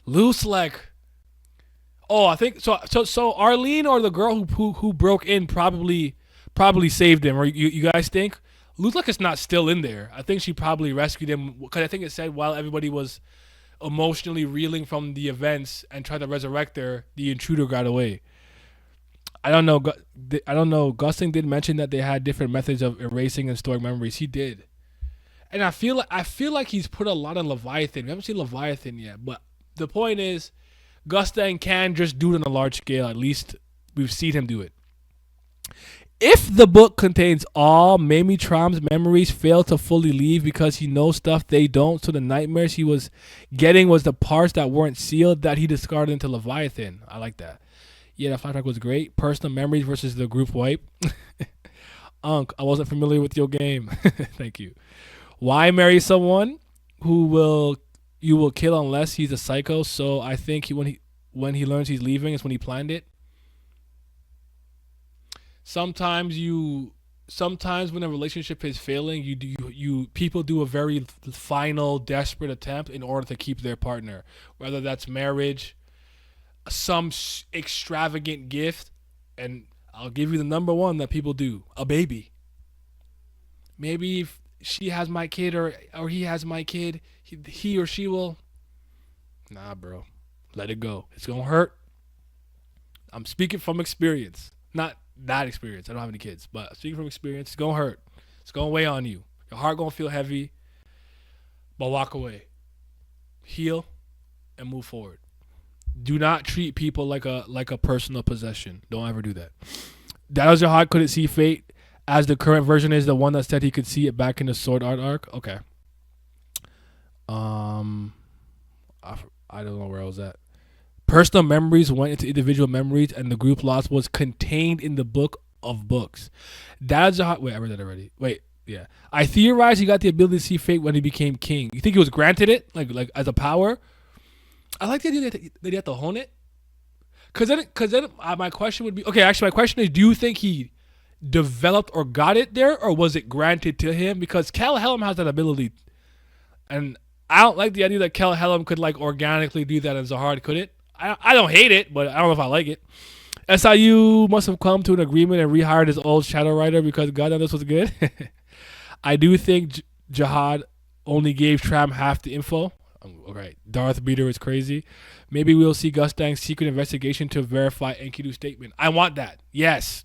Loose Like. Oh, I think so Arlene or the girl who broke in probably saved him. Or you guys think? Loose Like is not still in there. I think she probably rescued him because I think it said while everybody was emotionally reeling from the events and tried to resurrect her, the intruder got away. I don't know. Gusting did mention that they had different methods of erasing and storing memories. He did. And I feel like he's put a lot on Leviathan. We haven't seen Leviathan yet, but the point is, Gustang can just do it on a large scale. At least we've seen him do it. If the book contains all Mamie Traum's memories fail to fully leave because he knows stuff they don't, so the nightmares he was getting was the parts that weren't sealed that he discarded into Leviathan. I like that. Yeah, that flashback was great. Personal memories versus the group wipe. Unc, I wasn't familiar with your game. Thank you. Why marry someone who you will kill unless he's a psycho? So I think when he learns he's leaving is when he planned it. Sometimes when a relationship is failing, people do a very final desperate attempt in order to keep their partner, whether that's marriage, some extravagant gift, and I'll give you the number one that people do: a baby. Maybe if she has my kid or he has my kid, he or she will. Nah, bro. Let it go. It's going to hurt. I'm speaking from experience. Not that experience. I don't have any kids. But speaking from experience, it's going to hurt. It's going to weigh on you. Your heart going to feel heavy. But walk away. Heal and move forward. Do not treat people like a personal possession. Don't ever do that. That was your heart couldn't see fate. As the current version is the one that said he could see it back in the Sword Art arc. Okay. I don't know where I was at. Personal memories went into individual memories, and the group loss was contained in the book of books. That is a hot. Wait, I read that already. Wait, yeah. I theorize he got the ability to see fate when he became king. You think he was granted it, like as a power? I like the idea that he had to hone it. Cause then my question would be okay. Actually, my question is: do you think he developed or got it there, or was it granted to him? Because Cal Helm has that ability, and I don't like the idea that Kel Helm could like organically do that and Zahard couldn't. I don't hate it, but I don't know if I like it. SIU must have come to an agreement and rehired his old shadow writer because goddamn this was good. I do think Jihad only gave Tram half the info. Okay, Darth Beater is crazy. Maybe we'll see Gustang's secret investigation to verify Enkidu's statement. I want that. Yes.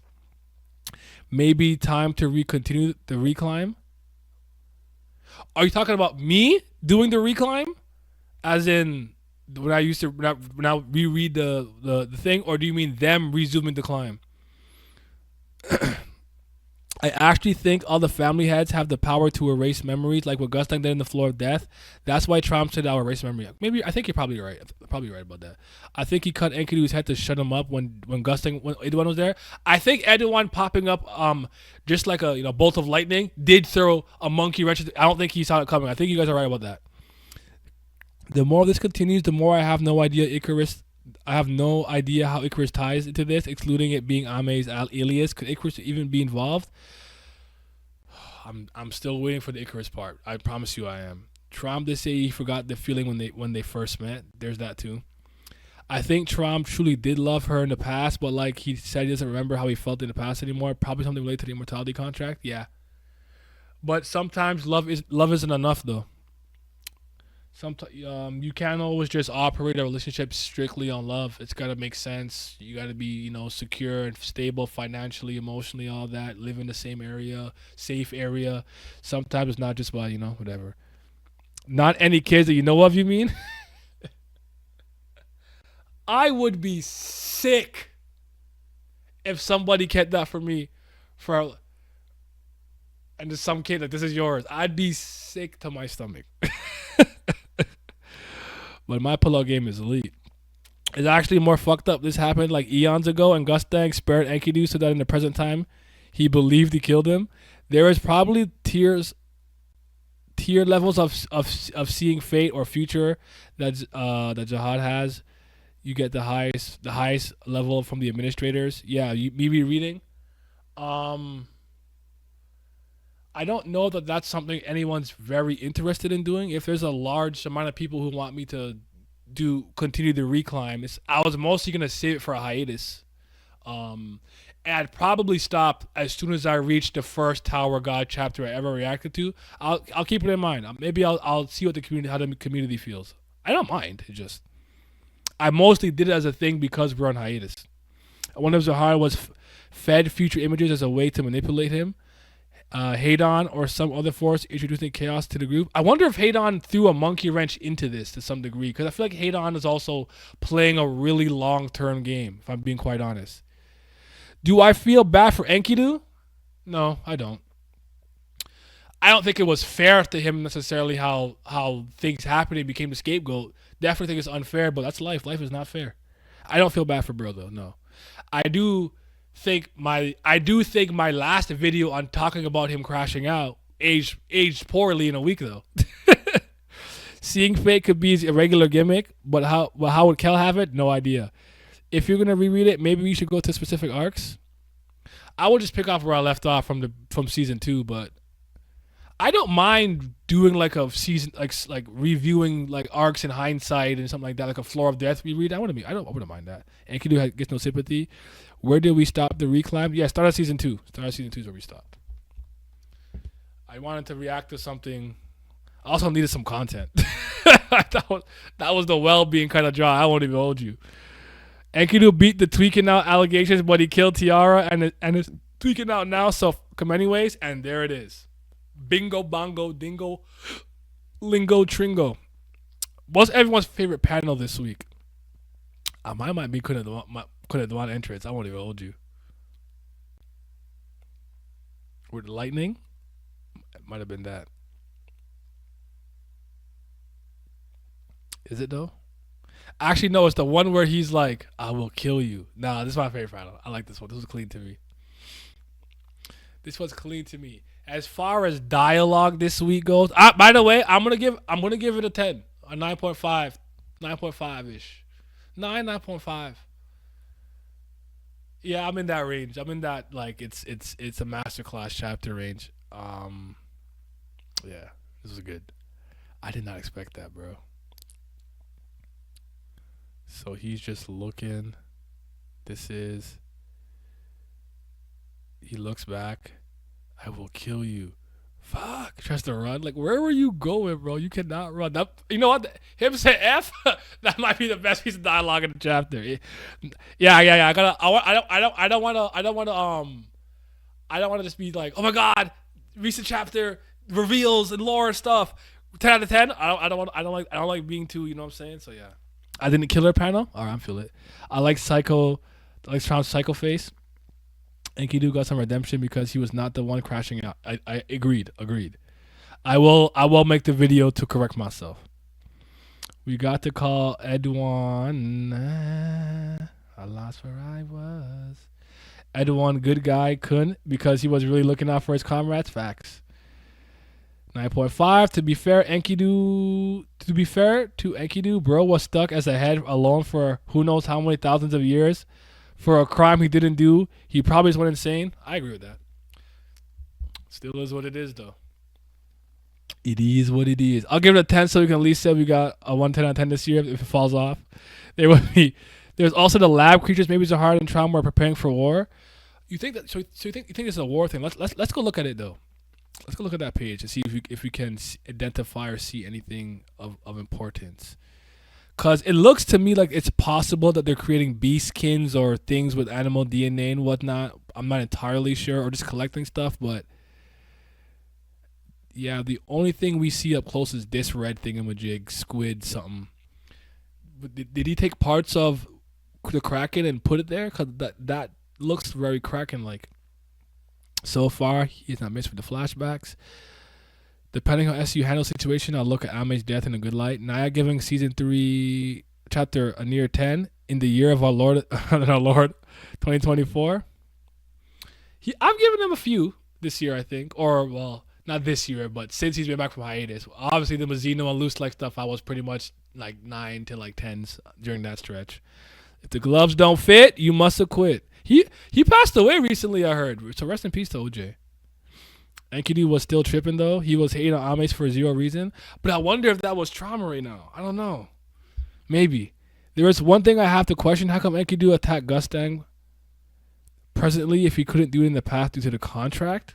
Maybe time to continue the reclimb. Are you talking about me doing the reclimb? As in when I used to when I reread the thing, or do you mean them resuming the climb? I actually think all the family heads have the power to erase memories, like what Gustang did in the Floor of Death. That's why Trump said I'll erase memory. Maybe I think you're probably right. Probably right about that. I think he cut Enkidu's head to shut him up when Edwin was there. I think Edwin popping up just like a bolt of lightning did throw a monkey wrench. I don't think he saw it coming. I think you guys are right about that. The more this continues, the more I have no idea how Icarus ties into this, excluding it being Ame's alias. Could Icarus even be involved? I'm still waiting for the Icarus part. I promise you I am. Trom did say he forgot the feeling when they first met. There's that too. I think Trom truly did love her in the past, but like he said, he doesn't remember how he felt in the past anymore. Probably something related to the immortality contract. Yeah. But sometimes love isn't enough though. Sometimes you can't always just operate a relationship strictly on love. It's got to make sense. You got to be secure and stable financially, emotionally, all that. Live in the same area, safe area. Sometimes it's not just about whatever. Not any kids that you know of. You mean? I would be sick if somebody kept that for me, and there's some kid like this is yours. I'd be sick to my stomach. But my pull-out game is elite. It's actually more fucked up. This happened like eons ago, and Gustang spared Enkidu so that in the present time, he believed he killed him. There is probably tier levels of seeing fate or future that Jihad has. You get the highest level from the administrators. Yeah, me rereading. I don't know that that's something anyone's very interested in doing. If there's a large amount of people who want me to continue the reclimb, I was mostly gonna save it for a hiatus. And I'd probably stop as soon as I reach the first Tower God chapter I ever reacted to. I'll keep it in mind. Maybe I'll see what how the community feels. I don't mind. It just I mostly did it as a thing because we're on hiatus. I wonder if Zahar was fed future images as a way to manipulate him. Hadon or some other force introducing chaos to the group. I wonder if Hadon threw a monkey wrench into this to some degree, because I feel like Hadon is also playing a really long-term game, if I'm being quite honest. Do I feel bad for Enkidu? No, I don't. I don't think it was fair to him necessarily how things happened and became the scapegoat. Definitely think it's unfair, but that's life. Life is not fair. I don't feel bad for Bro though, no. I do think my last video on talking about him crashing out aged poorly in a week though. Seeing fate could be his irregular gimmick, but how would Kel have it? No idea. If you're gonna reread it, maybe we should go to specific arcs. I would just pick off where I left off from season 2, but I don't mind doing like a season like reviewing like arcs in hindsight and something like that, like a Floor of Death reread. I wouldn't mind that. Enkidu gets no sympathy. Where did we stop the reclimb? Yeah, start of season 2. Start of season 2 is where we stopped. I wanted to react to something. I also needed some content. that was the well-being kind of draw. I won't even hold you. Enkidu beat the tweaking out allegations, but he killed Tiara and is tweaking out now. So come anyways, and there it is. Bingo, bongo, dingo, lingo, tringo. What's everyone's favorite panel this week? Mine might be couldn't want entrance. I won't even hold you. With lightning, it might have been that. Is it though? Actually, no. It's the one where he's like, "I will kill you." Nah, this is my favorite panel. I like this one. This was clean to me. This was clean to me. As far as dialogue this week goes, by the way, I'm gonna give it a 10, a 9.5, 9.5 ish, 9.5. Yeah, I'm in that range. I'm in that like it's a masterclass chapter range. Yeah, this was good. I did not expect that, bro. So he's just looking. This is. He looks back. I will kill you. Fuck. Tries to run. Like, where were you going, bro? You cannot run. That, you know what? Him say F. That might be the best piece of dialogue in the chapter. Yeah. I gotta. I don't want to. I don't want to. I don't want to just be like, oh my god, recent chapter reveals and lore and stuff. 10 out of 10. I don't want. I don't like. I don't like being too. You know what I'm saying? So yeah. I didn't kill her panel. All right, I'm feel it. I like Psycho. I like Strong's Psycho face. Enkidu got some redemption because he was not the one crashing out. I agreed. I will make the video to correct myself. We got to call Edwan. I lost where I was. Edwan, good guy, couldn't because he was really looking out for his comrades. Facts. 9.5. To be fair, Enkidu. To be fair to Enkidu, bro was stuck as a head alone for who knows how many thousands of years. For a crime he didn't do, he probably just went insane. I agree with that. Still is what it is, though. It is what it is. I'll give it a 10 so we can at least say we got a 110 out of 10 this year if it falls off. There would be. There's also the lab creatures. Maybe Zahard and Trauma are preparing for war. You think that? So you think this is a war thing? Let's go look at it though. Let's go look at that page and see if we can identify or see anything of importance. Because it looks to me like it's possible that they're creating beastkins or things with animal DNA and whatnot. I'm not entirely sure, or just collecting stuff. But yeah, the only thing we see up close is this red thingamajig, squid something. But did he take parts of the Kraken and put it there? Because that looks very Kraken-like. So far, he's not missed with the flashbacks. Depending on how SU handles the situation, I'll look at Ame's death in a good light. Naya giving season 3 chapter a near 10 in the year of our Lord 2024. I've given him a few this year, I think. Or, well, not this year, but since he's been back from hiatus. Obviously, the Mazzino and Loose Like stuff, I was pretty much like 9 to like 10s during that stretch. If the gloves don't fit, you must have quit. He passed away recently, I heard. So rest in peace to OJ. Enkidu was still tripping though. He was hating on Ames for zero reason. But I wonder if that was Traumerei now. I don't know. Maybe. There is one thing I have to question. How come Enkidu attacked Gustang presently if he couldn't do it in the past due to the contract?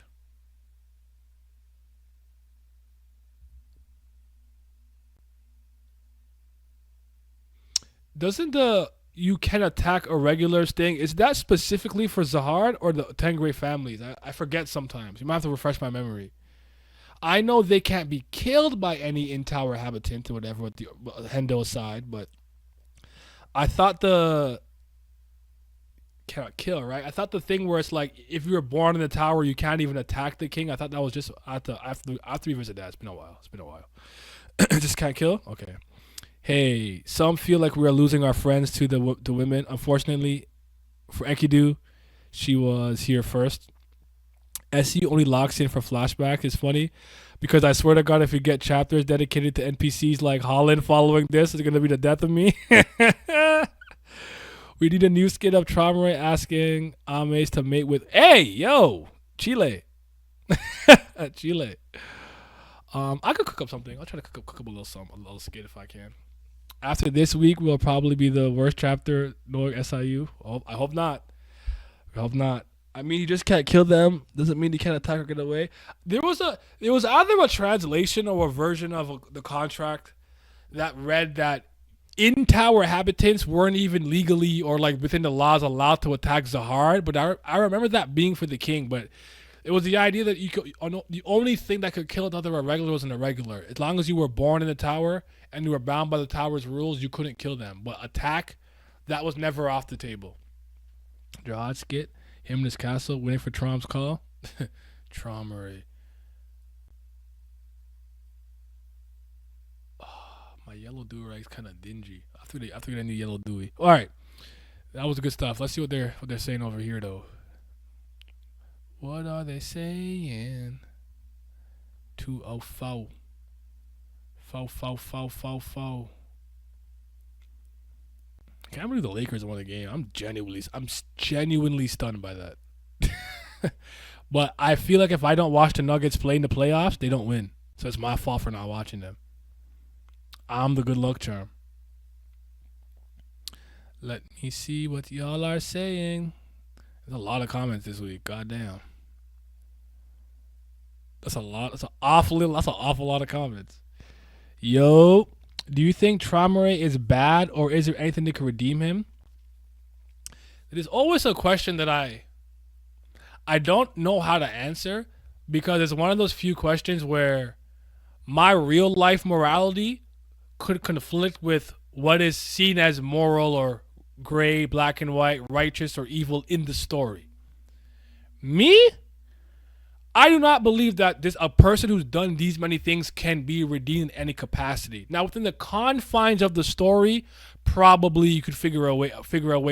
Doesn't the you can attack irregulars thing, is that specifically for Zahard or the Tengri families? I forget sometimes. You might have to refresh my memory. I know they can't be killed by any in-tower habitant or whatever with the Hendo side, but I thought the cannot kill, right? I thought the thing where it's like if you were born in the tower, you can't even attack the king. I thought that was just after we visit that. It's been a while. Just can't kill. Okay. Hey, some feel like we are losing our friends to the women. Unfortunately, for Enkidu, she was here first. SU only locks in for flashback. It's funny because I swear to God, if you get chapters dedicated to NPCs like Holland following this, it's gonna be the death of me. We need a new skit of Traumerei asking Ames to mate with. Hey, yo, Chile, Chile. I could cook up something. I'll try to cook up a little skit if I can. After this week will probably be the worst chapter knowing SIU. I hope not. I mean, you just can't kill them. Doesn't mean you can't attack or get away. There was either a translation or a version of the contract that read that in-tower habitants weren't even legally or like within the laws allowed to attack Zahard. But I remember that being for the king. But it was the idea that the only thing that could kill another irregular was an irregular. As long as you were born in the tower and you were bound by the tower's rules, you couldn't kill them. But attack, that was never off the table. Jihad skit, him in his castle, waiting for Trom's call. Traumerei. Oh, my yellow do-rag's kind of dingy. After they get a new yellow dewy. All right, that was good stuff. Let's see what they're saying over here though. What are they saying? 204. Foul. I can't believe the Lakers won the game. I'm genuinely stunned by that. But I feel like if I don't watch the Nuggets play in the playoffs, they don't win. So it's my fault for not watching them. I'm the good luck charm. Let me see what y'all are saying. There's a lot of comments this week. Goddamn. That's a lot. That's an awful lot of comments. Yo, do you think Traumerei is bad, or is there anything that could redeem him? It is always a question that I don't know how to answer, because it's one of those few questions where my real life morality could conflict with what is seen as moral or gray, black and white, righteous or evil in the story. Me? I do not believe that this a person who's done these many things can be redeemed in any capacity. Now, within the confines of the story, probably you could figure a way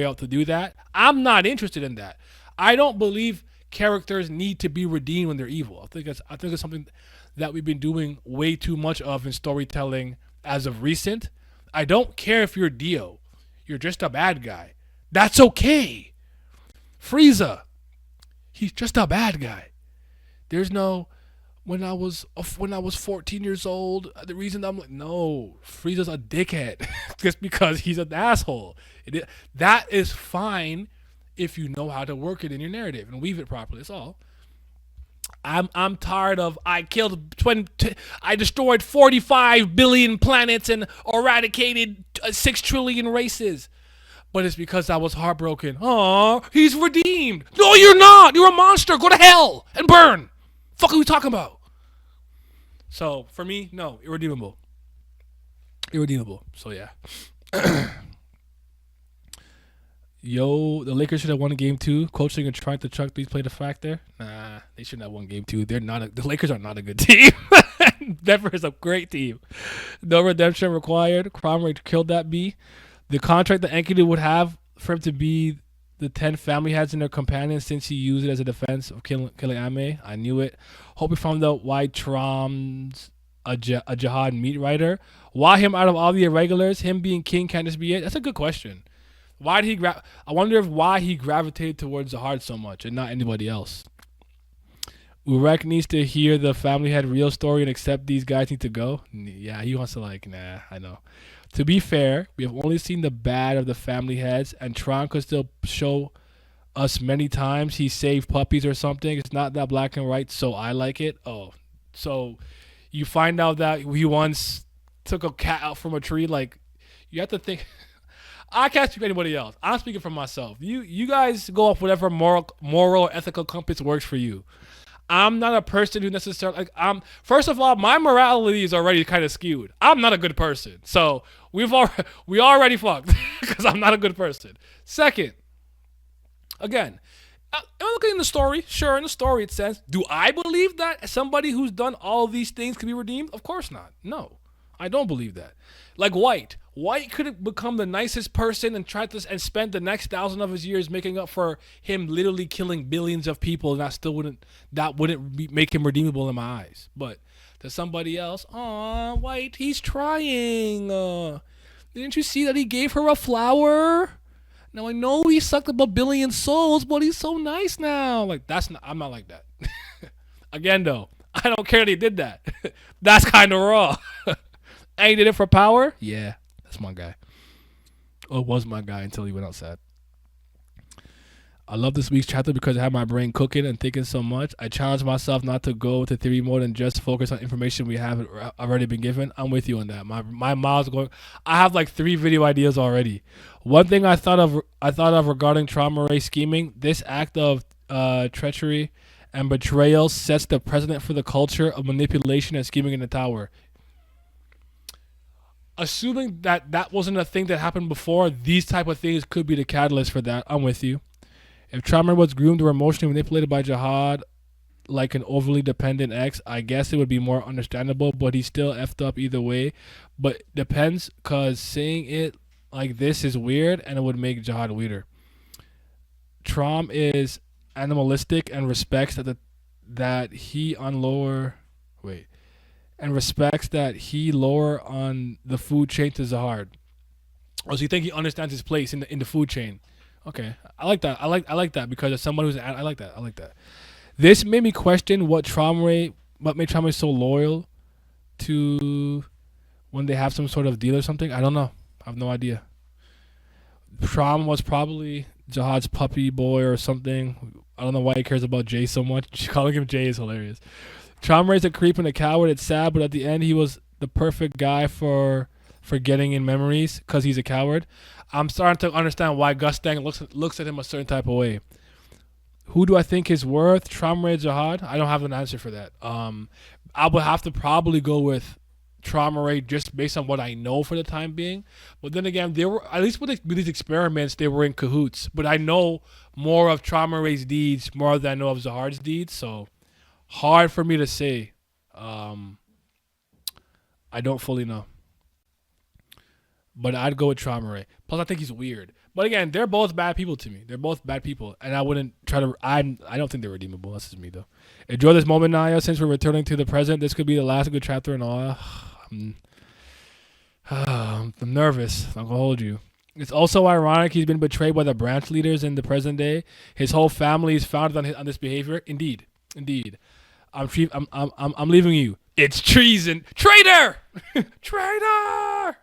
out to do that. I'm not interested in that. I don't believe characters need to be redeemed when they're evil. I think it's something that we've been doing way too much of in storytelling as of recent. I don't care if you're Dio. You're just a bad guy. That's okay. Frieza. He's just a bad guy. There's no when I was 14 years old. The reason I'm like, no, Frieza's a dickhead just because he's an asshole. That is fine if you know how to work it in your narrative and weave it properly. That's all. I'm tired of I destroyed 45 billion planets and eradicated 6 trillion races. But it's because I was heartbroken. Aw, he's redeemed. No, you're not. You're a monster. Go to hell and burn. Fuck are we talking about? So for me, no, irredeemable. Irredeemable. So yeah. Yo, the Lakers should have won game 2. Coaching and trying to chuck these played a factor. Nah, they shouldn't have won game 2. The Lakers are not a good team. Denver is a great team. No redemption required. Traumerei killed that B. The contract that Enkidu would have for him to be the 10 family heads and their companions, since he used it as a defense of killing Ame. I knew it. Hope we found out why Trom's a jihad meat writer. Why him out of all the irregulars? Him being king can't just be it? That's a good question. Why did he I wonder why he gravitated towards Zahard so much and not anybody else. Urek needs to hear the family head real story and accept these guys need to go. Yeah, he wants to nah, I know. To be fair, we have only seen the bad of the family heads, and Tron could still show us many times he saved puppies or something. It's not that black and white, so I like it. Oh, so you find out that he once took a cat out from a tree. Like, you have to think. I can't speak for anybody else. I'm speaking for myself. You guys go off whatever moral, ethical compass works for you. I'm not a person who necessarily first of all, my morality is already kind of skewed. I'm not a good person, so we already fucked because I'm not a good person. Second, again, I'm looking in the story. Sure, in the story it says, do I believe that somebody who's done all these things can be redeemed? Of course not. No, I don't believe that. Like White. White could have become the nicest person and tried to and spent the next 1,000 of his years making up for him literally killing billions of people, and that wouldn't make him redeemable in my eyes. But to somebody else, aw, White, he's trying. Didn't you see that he gave her a flower? Now I know he sucked up 1 billion souls, but he's so nice now. Like I'm not like that. Again though, I don't care that he did that. That's kind of raw. And he did it for power? Yeah, that's my guy. Or was my guy until he went outside. I love this week's chapter because I have my brain cooking and thinking so much. I challenge myself not to go to theory mode and just focus on information we have already been given. I'm with you on that. My miles going. I have like 3 video ideas already. One thing I thought of regarding Traumerei scheming. This act of treachery and betrayal sets the precedent for the culture of manipulation and scheming in the tower. Assuming that wasn't a thing that happened before, these type of things could be the catalyst for that. I'm with you. If Traumerei was groomed or emotionally manipulated by Jihad like an overly dependent ex, I guess it would be more understandable, but he's still effed up either way. But depends, because saying it like this is weird, and it would make Jihad weirder. Traum is animalistic and respects that he lower on the food chain to Zahard. Oh, so you think he understands his place in the food chain? Okay, I like that. I like that because as someone who's I like that. This made me question what made Traumerei so loyal to when they have some sort of deal or something. I don't know. I have no idea. Traum was probably Jihad's puppy boy or something. I don't know why he cares about Jay so much. Calling him Jay is hilarious. Traumerei is a creep and a coward. It's sad, but at the end, he was the perfect guy for getting in memories because he's a coward. I'm starting to understand why Gustang looks at him a certain type of way. Who do I think is worth Traumerei Jihad? I don't have an answer for that. I would have to probably go with Traumerei just based on what I know for the time being. But then again, they were at least with these experiments, they were in cahoots. But I know more of Traumerei's deeds more than I know of Jihad's deeds, so hard for me to say. I don't fully know. But I'd go with Traumerei. Plus, I think he's weird. But again, they're both bad people to me. They're both bad people, and I wouldn't try to. I don't think they're redeemable. That's just me, though. Enjoy this moment, Naya. Since we're returning to the present, this could be the last good chapter in all. I'm nervous. I'm gonna hold you. It's also ironic he's been betrayed by the branch leaders in the present day. His whole family is founded on this behavior. Indeed. I'm leaving you. It's treason, traitor, traitor.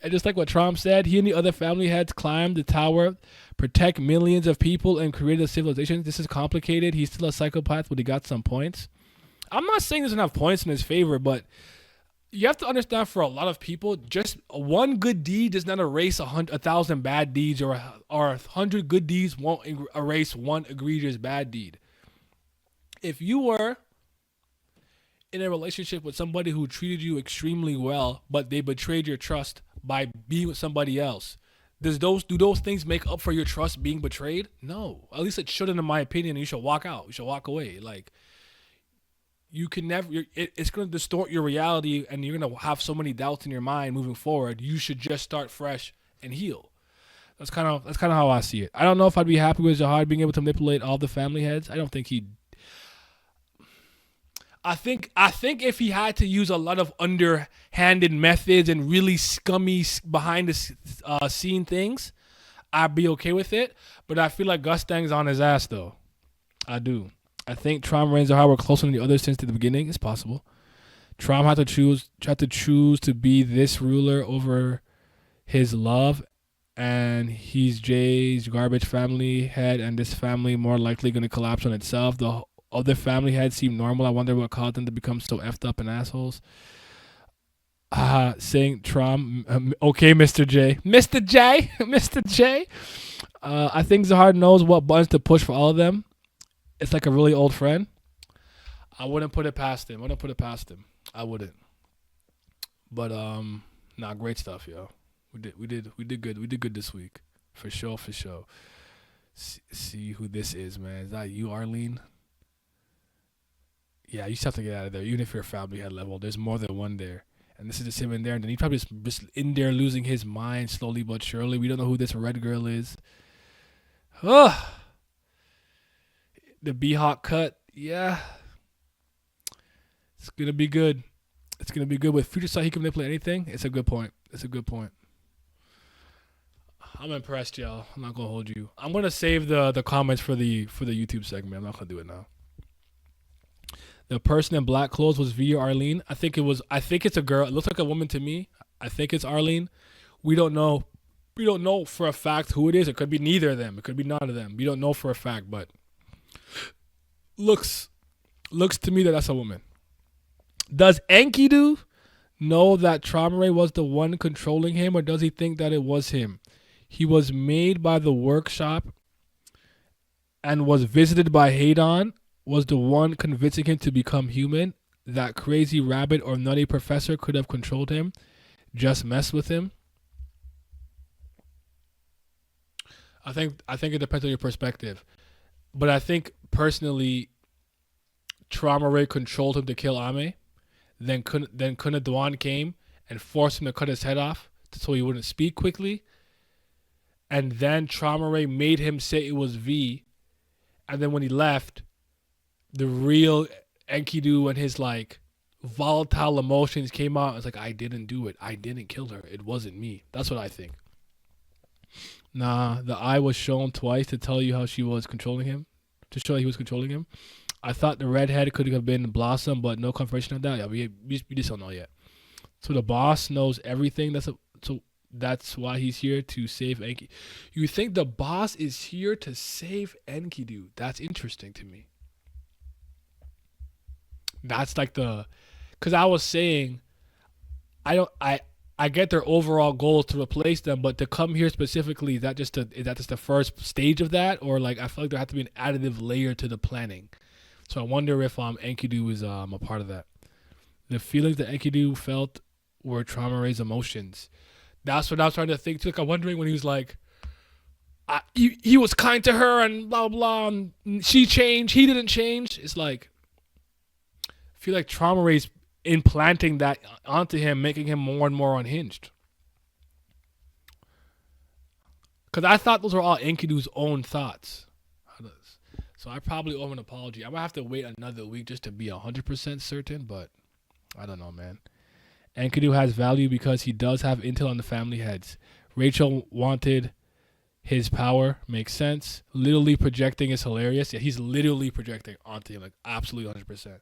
And just like what Trump said, he and the other family heads climbed the tower, protect millions of people, and create a civilization. This is complicated. He's still a psychopath, but he got some points. I'm not saying he doesn't have points in his favor, but you have to understand for a lot of people, just one good deed does not erase 1,000 bad deeds, or 100 good deeds won't erase one egregious bad deed. If you were in a relationship with somebody who treated you extremely well, but they betrayed your trust by being with somebody else, do those things make up for your trust being betrayed? No. At least it shouldn't, in my opinion. You should walk out. You should walk away. Like, you can never. It's going to distort your reality, and you're going to have so many doubts in your mind moving forward. You should just start fresh and heal. That's kind of how I see it. I don't know if I'd be happy with Jihad being able to manipulate all the family heads. I don't think he'd. I think if he had to use a lot of underhanded methods and really scummy behind the scene things, I'd be okay with it. But I feel like Gustang's on his ass though. I do. I think Traumerei and Jihad were closer than the others since the beginning. It's possible. Traum had to choose to be this ruler over his love, and he's Jay's garbage family head, and this family more likely going to collapse on itself. The other family heads seem normal. I wonder what caused them to become so effed up and assholes. Saying Traum, okay, Mr. J. Mr. J. Mr. J. I think Zahar knows what buttons to push for all of them. It's like a really old friend. I wouldn't put it past him. I wouldn't. But great stuff, yo. We did good. We did good this week. For sure. See who this is, man. Is that you, Arlene? Yeah, you just have to get out of there. Even if you're family head level, there's more than one there. And this is just him in there. And then he probably just in there losing his mind slowly but surely. We don't know who this red girl is. Ugh. The B-Hawk cut. Yeah. It's going to be good. With Future Sight, he can manipulate anything. It's a good point. I'm impressed, y'all. I'm not going to hold you. I'm going to save the comments for the YouTube segment. I'm not going to do it now. The person in black clothes was V or Arlene. I think it's a girl. It looks like a woman to me. I think it's Arlene. We don't know. We don't know for a fact who it is. It could be neither of them. It could be none of them. We don't know for a fact, but looks to me that that's a woman. Does Enkidu know that Traumerei was the one controlling him, or does he think that it was him? He was made by the workshop and was visited by Hadon, was the one convincing him to become human. That crazy rabbit or nutty professor could have controlled him, just mess with him. I think it depends on your perspective. But I think personally Traumerei controlled him to kill Ame. Then Kunadwan came and forced him to cut his head off so he wouldn't speak quickly. And then Traumerei made him say it was V. And then when he left, the real Enkidu and his like volatile emotions came out. It's like, I didn't do it. I didn't kill her. It wasn't me. That's what I think. Nah, the eye was shown twice to tell you how she was controlling him. To show he was controlling him. I thought the redhead could have been Blossom, but no confirmation of that. Yeah, we just don't know yet. So the boss knows everything. So that's why he's here to save Enki. You think the boss is here to save Enkidu? That's interesting to me. That's like because I was saying I don't I get their overall goal to replace them, but to come here specifically, is that just the first stage of that, or like I feel like there has to be an additive layer to the planning. So I wonder if Enkidu is a part of that. The feelings that Enkidu felt were Traumerei's emotions. That's what I was trying to think too. Like I'm wondering when he was like, he was kind to her and blah blah, and she changed, he didn't change. It's like I feel like Traumerei's implanting that onto him, making him more and more unhinged. Because I thought those were all Enkidu's own thoughts. So I probably owe him an apology. I'm gonna have to wait another week just to be 100% certain, but I don't know, man. Enkidu has value because he does have intel on the family heads. Rachel wanted his power. Makes sense. Literally projecting is hilarious. Yeah, he's literally projecting onto him, like absolutely 100%.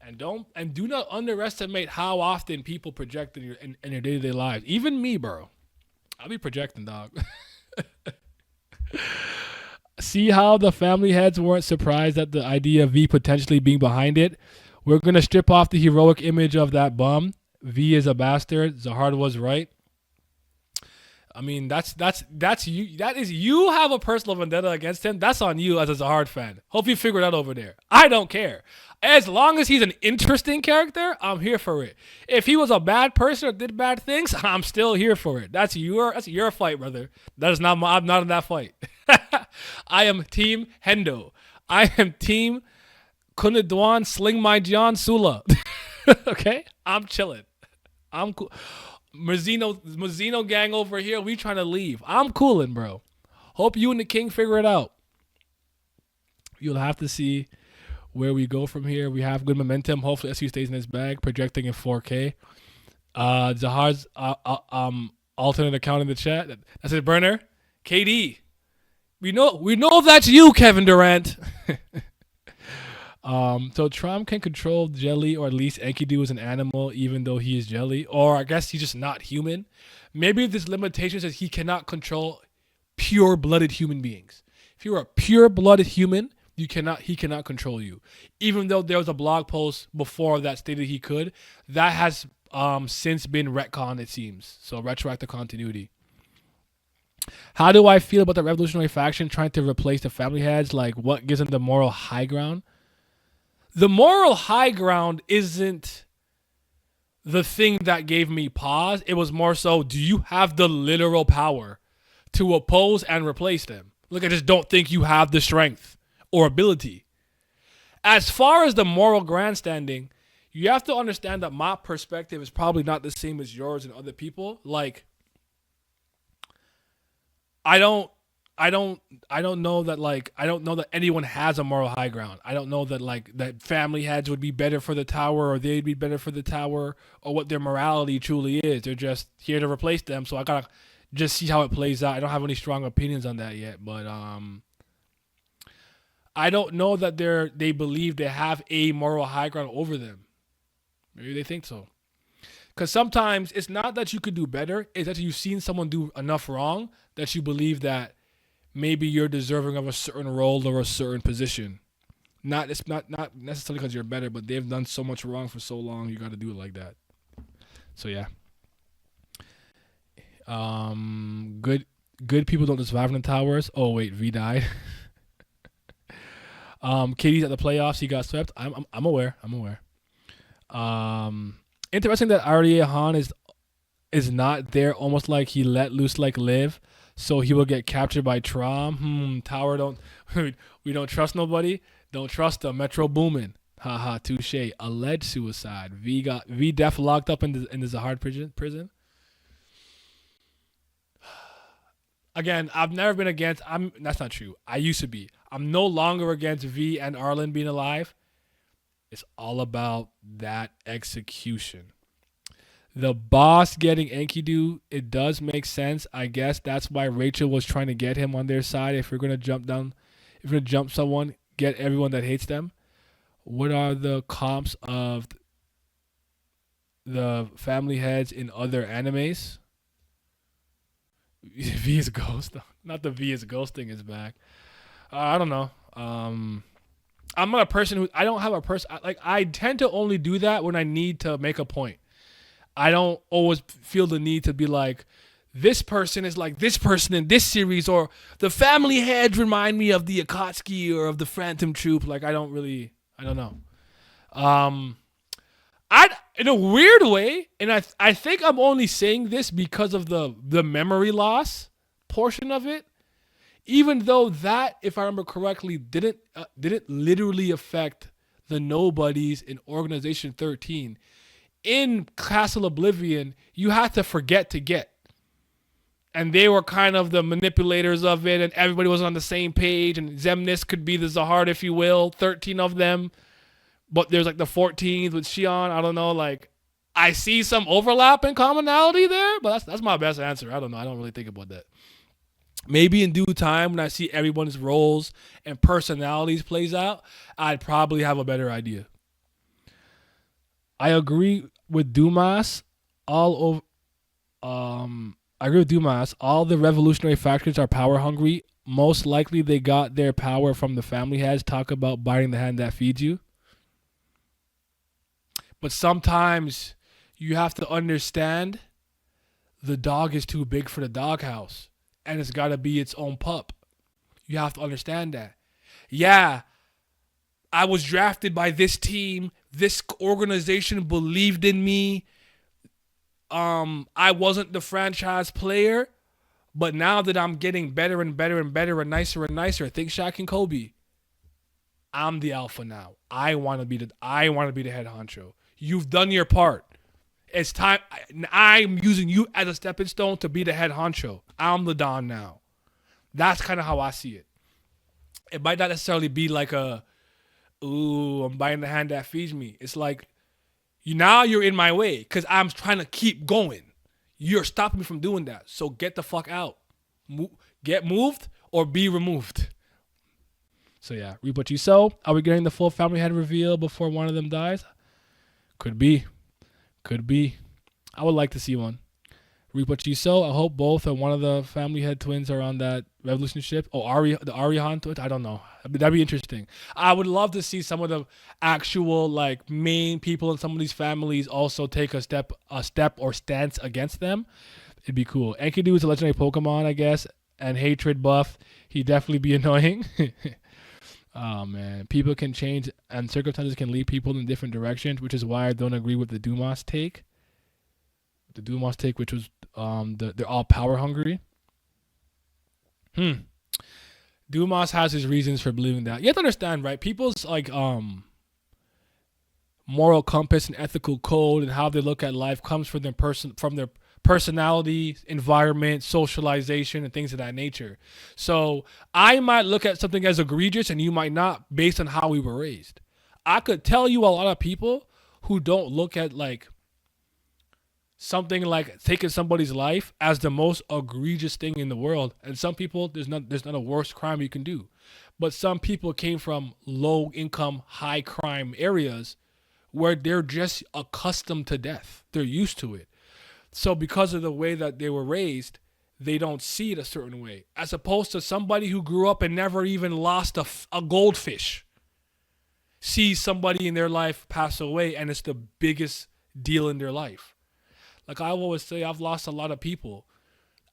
And do not underestimate how often people project in your day-to-day lives. Even me, bro. I'll be projecting, dog. See how the family heads weren't surprised at the idea of V potentially being behind it? We're going to strip off the heroic image of that bum. V is a bastard. Zahard was right. I mean, that's you. That is you have a personal vendetta against him. That's on you as a Zahard fan. Hope you figure it out over there. I don't care. As long as he's an interesting character, I'm here for it. If he was a bad person or did bad things, I'm still here for it. That's your fight, brother. That is not my. I'm not in that fight. I am Team Hendo. I am Team Kunadwan Sling My John Sula. Okay, I'm chilling. I'm cool. Mazzino gang over here. We trying to leave. I'm cooling, bro. Hope you and the king figure it out. You'll have to see where we go from here. We have good momentum. Hopefully SU stays in his bag, projecting in 4K. Zahar's alternate account in the chat. That's his burner. KD. We know that's you, Kevin Durant. So Trom can control Jelly, or at least Enkidu is an animal, even though he is Jelly. Or I guess he's just not human. Maybe this limitation says he cannot control pure-blooded human beings. If you're a pure-blooded human, he cannot control you. Even though there was a blog post before that stated he could, that has since been retconned, it seems. So retroactive continuity. How do I feel about the revolutionary faction trying to replace the family heads? Like, what gives them the moral high ground? The moral high ground isn't the thing that gave me pause. It was more so, do you have the literal power to oppose and replace them? Look, I just don't think you have the strength or ability. As far as the moral grandstanding, you have to understand that my perspective is probably not the same as yours and other people. Like, I don't know that anyone has a moral high ground. I don't know that that family heads would be better for the tower, or they'd be better for the tower, or what their morality truly is. They're just here to replace them. So I gotta just see how it plays out. I don't have any strong opinions on that yet, but I don't know that they believe they have a moral high ground over them. Maybe they think so. Because sometimes it's not that you could do better, it's that you've seen someone do enough wrong that you believe that maybe you're deserving of a certain role or a certain position. It's not necessarily because you're better, but they've done so much wrong for so long, you got to do it like that. So yeah. Good people don't survive in the towers. Oh wait, V died. KD's at the playoffs. He got swept. I'm aware. Interesting that Arya Han is not there. Almost like he let loose like live, so he will get captured by Trom. Tower don't. We don't trust nobody. Don't trust the Metro Boomin. Haha. Touche. Alleged suicide. V def locked up in the Zahard prison. Again, I've never been against. That's not true. I used to be. I'm no longer against V and Arlen being alive. It's all about that execution. The boss getting Enkidu, it does make sense. I guess that's why Rachel was trying to get him on their side. If you're going to jump down, if you're going to jump someone, get everyone that hates them. What are the comps of the family heads in other animes. V is ghost. Not the V is ghosting is back. I don't know. I'm not a person who I don't have a person like I tend to only do that when I need to make a point. I don't always feel the need to be like this person is like this person in this series or the family heads remind me of the Akatsuki or of the Phantom Troop. Like I don't know. I in a weird way, and I think I'm only saying this because of the memory loss portion of it. Even though that, if I remember correctly, didn't literally affect the nobodies in Organization 13. In Castle Oblivion, you had to forget to get. And they were kind of the manipulators of it, and everybody was on the same page, and Xemnas could be the Zahard, if you will, 13 of them. But there's like the 14th with Shion. I don't know, like, I see some overlap and commonality there, but that's my best answer. I don't know. I don't really think about that. Maybe in due time, when I see everyone's roles and personalities plays out, I'd probably have a better idea. I agree with Dumas. I agree with Dumas. All the revolutionary factions are power hungry. Most likely, they got their power from the family heads. Talk about biting the hand that feeds you. But sometimes you have to understand the dog is too big for the doghouse. And it's got to be its own pup. You have to understand that. Yeah, I was drafted by this team. This organization believed in me. I wasn't the franchise player. But now that I'm getting better and better and better and nicer, think Shaq and Kobe. I'm the alpha now. I want to be the head honcho. You've done your part. It's time. I'm using you as a stepping stone to be the head honcho. I'm the Don now. That's kind of how I see it. It might not necessarily be like I'm biting the hand that feeds me. It's like, you're in my way because I'm trying to keep going. You're stopping me from doing that. So get the fuck out. Get moved or be removed. So yeah, reap what you sow. Are we getting the full family head reveal before one of them dies? Could be. I would like to see one. Reap what you sow. I hope both or one of the family head twins are on that revolution ship. Oh, the Arihan twins? I don't know. That'd be interesting. I would love to see some of the actual like main people in some of these families also take a step or stance against them. It'd be cool. Enkidu is a legendary Pokemon, I guess, and hatred buff. He'd definitely be annoying. Oh man, people can change and circumstances can lead people in different directions, which is why I don't agree with the Dumas take. The Dumas take, which was they're all power hungry. Dumas has his reasons for believing that. You have to understand, right? People's like moral compass and ethical code and how they look at life comes from their personality, environment, socialization, and things of that nature. So I might look at something as egregious and you might not based on how we were raised. I could tell you a lot of people who don't look at like something like taking somebody's life as the most egregious thing in the world. And some people, there's not a worse crime you can do. But some people came from low income, high crime areas where they're just accustomed to death. They're used to it. So because of the way that they were raised, they don't see it a certain way. As opposed to somebody who grew up and never even lost a goldfish. Sees somebody in their life pass away and it's the biggest deal in their life. Like I always say, I've lost a lot of people.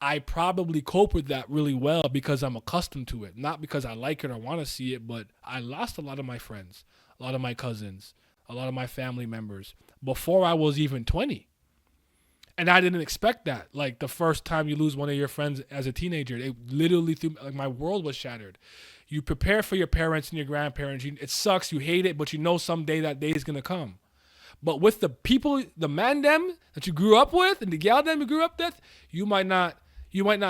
I probably cope with that really well because I'm accustomed to it. Not because I like it or want to see it, but I lost a lot of my friends, a lot of my cousins, a lot of my family members before I was even 20. And I didn't expect that. Like the first time you lose one of your friends as a teenager, it literally like my world was shattered. You prepare for your parents and your grandparents. It sucks. You hate it, but you know someday that day is going to come. But with the people, the man them that you grew up with and the gal them you grew up with, you might not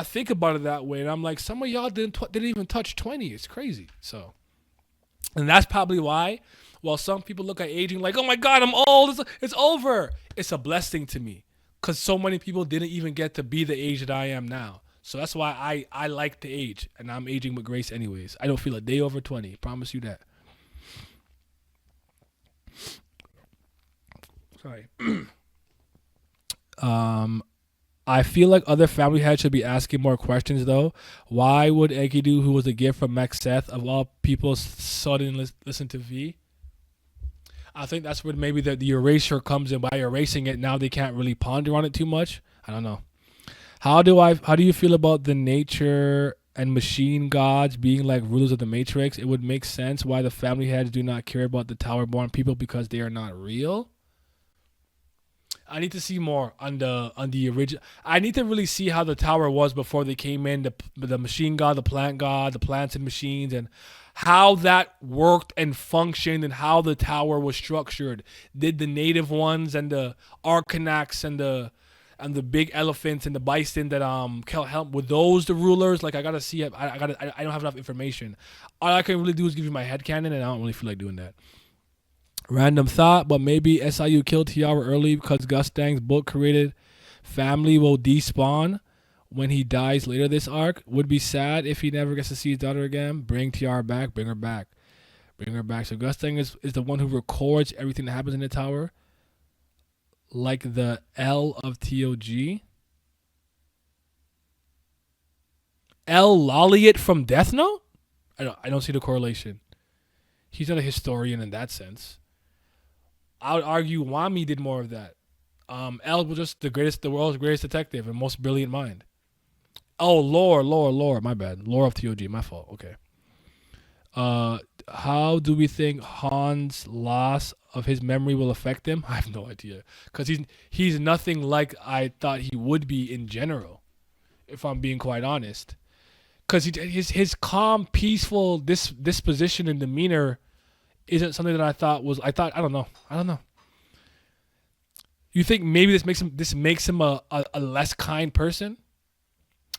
think about it that way. And I'm like, some of y'all didn't even touch 20. It's crazy. So, and that's probably why, while some people look at aging like, oh my God, I'm old. It's over. It's a blessing to me. Because so many people didn't even get to be the age that I am now. So that's why I like to age. And I'm aging with grace anyways. I don't feel a day over 20. Promise you that. Sorry. Um, I feel like other family heads should be asking more questions though. Why would Enkidu, who was a gift from Seth, of all people, suddenly listen to V? I think that's where maybe the erasure comes in. By erasing it, now they can't really ponder on it too much. I don't know. How do you feel about the nature and machine gods being like rulers of the matrix? It would make sense why the family heads do not care about the tower born people because they are not real. I need to see more on the original. I need to really see how the tower was before they came in. The machine god, the plants and machines, and how that worked and functioned, and how the tower was structured. Did the native ones and the Arcanax and the big elephants and the bison that help with those the rulers? Like I gotta see it. I don't have enough information. All I can really do is give you my headcanon, and I don't really feel like doing that. Random thought, but maybe SIU killed Tiara early because Gustang's book created family will despawn when he dies later this arc. Would be sad if he never gets to see his daughter again. Bring Tiara back, bring her back. Bring her back. So Gustang is the one who records everything that happens in the tower. Like the L of TOG. L. Lolliot from Death Note? I don't see the correlation. He's not a historian in that sense. I would argue Wami did more of that. L was just the world's greatest detective and most brilliant mind. Oh, lore. My bad. Lore of TOG. My fault. Okay. How do we think Han's loss of his memory will affect him? I have no idea, cause he's nothing like I thought he would be in general. If I'm being quite honest, cause his calm, peaceful disposition and demeanor isn't something that I don't know. You think maybe this makes him a less kind person,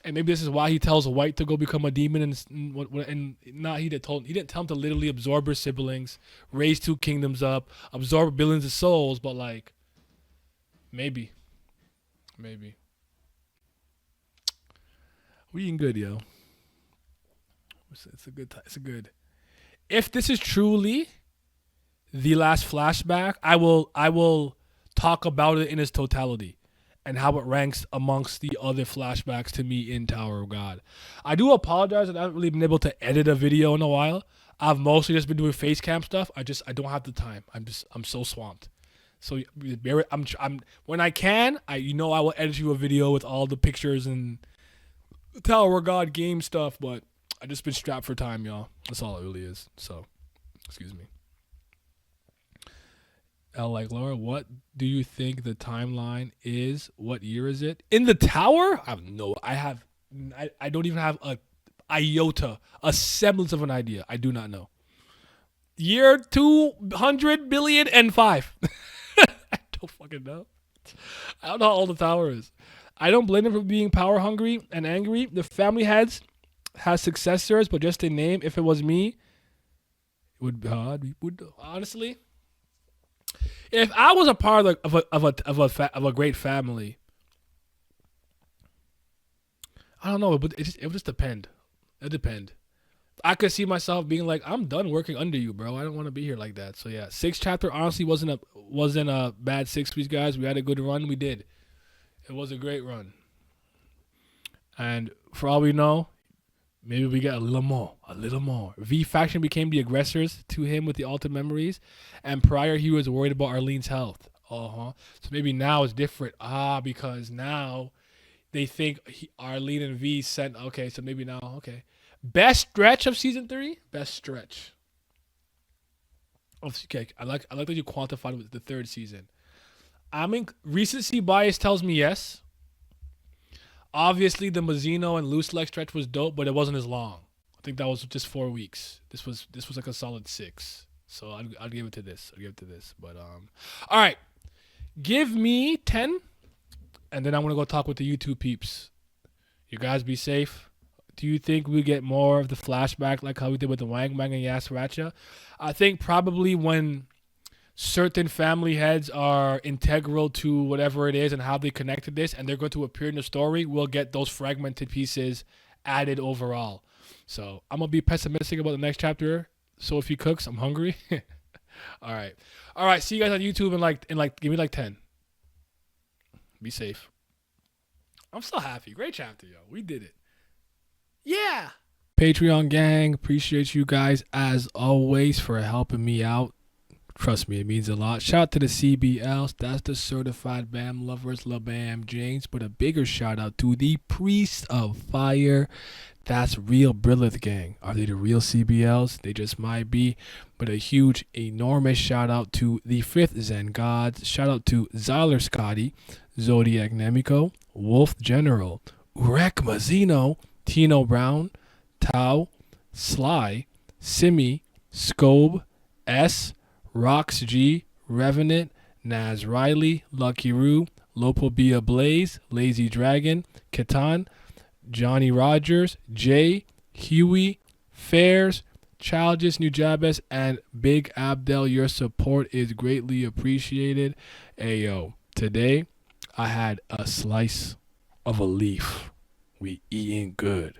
and maybe this is why he tells White to go become a demon, and not he didn't tell him to literally absorb her siblings, raise two kingdoms up, absorb billions of souls, but like maybe we eating good, yo. It's a good time. It's a good. If this is truly the last flashback, I will talk about it in its totality and how it ranks amongst the other flashbacks to me in Tower of God. I do apologize that I haven't really been able to edit a video in a while. I've mostly just been doing face cam stuff. I don't have the time. I'm so swamped. So I'm when I can, I will edit you a video with all the pictures and Tower of God game stuff, but I just been strapped for time, y'all. That's all it really is. So, excuse me. L like Laura, what do you think the timeline is? What year is it? In the tower? I don't even have a iota, a semblance of an idea. I do not know. Year 200 billion and 5. I don't fucking know. I don't know how old the tower is. I don't blame them for being power hungry and angry. The family has successors, but just a name. If it was me, it would honestly. If I was a part of a great family, I don't know, but it would just depend. It depend. I could see myself being like, I'm done working under you, bro. I don't want to be here like that. So yeah, 6th chapter honestly wasn't a bad 6 weeks, guys. We had a good run. We did. It was a great run. And for all we know, maybe we get a little more. V faction became the aggressors to him with the altered memories, and prior he was worried about Arlene's health. So maybe now it's different. Because now they think Arlene and V sent. Okay, so maybe now. Okay, best stretch of season 3. Best stretch. Okay, I like that you quantified it with the 3rd season. I mean, recency bias tells me yes. Obviously, the Mazzino and Loose Leg stretch was dope, but it wasn't as long. I think that was just 4 weeks. This was like a solid 6. So I'd give it to this. But all right, give me 10, and then I'm gonna go talk with the YouTube peeps. You guys be safe. Do you think we get more of the flashback like how we did with the Wang Mang and Yas Racha? I think probably when certain family heads are integral to whatever it is and how they connected this, and they're going to appear in the story, we'll get those fragmented pieces added overall. So I'm gonna be pessimistic about the next chapter. So if he cooks, I'm hungry. All right. See you guys on YouTube in like give me like 10. Be safe. I'm so happy. Great chapter, yo. We did it. Yeah. Patreon gang, appreciate you guys as always for helping me out. Trust me, it means a lot. Shout out to the CBLs. That's the certified BAM lovers, LaBam James. But a bigger shout out to the Priests of Fire. That's real Brilith gang. Are they the real CBLs? They just might be. But a huge, enormous shout out to the Fifth Zen Gods. Shout out to Zyler Scotty, Zodiac Nemiko, Wolf General, Urek Mazzino, Tino Brown, Tau, Sly, Simi, Scobe, S, Rox G, Revenant, Naz Riley, Lucky Roo, Lopobia Blaze, Lazy Dragon, Catan, Johnny Rogers, Jay, Huey, Fairs, Childish Nujabes, and Big Abdel. Your support is greatly appreciated. Ayo, today I had a slice of a leaf. We eating good.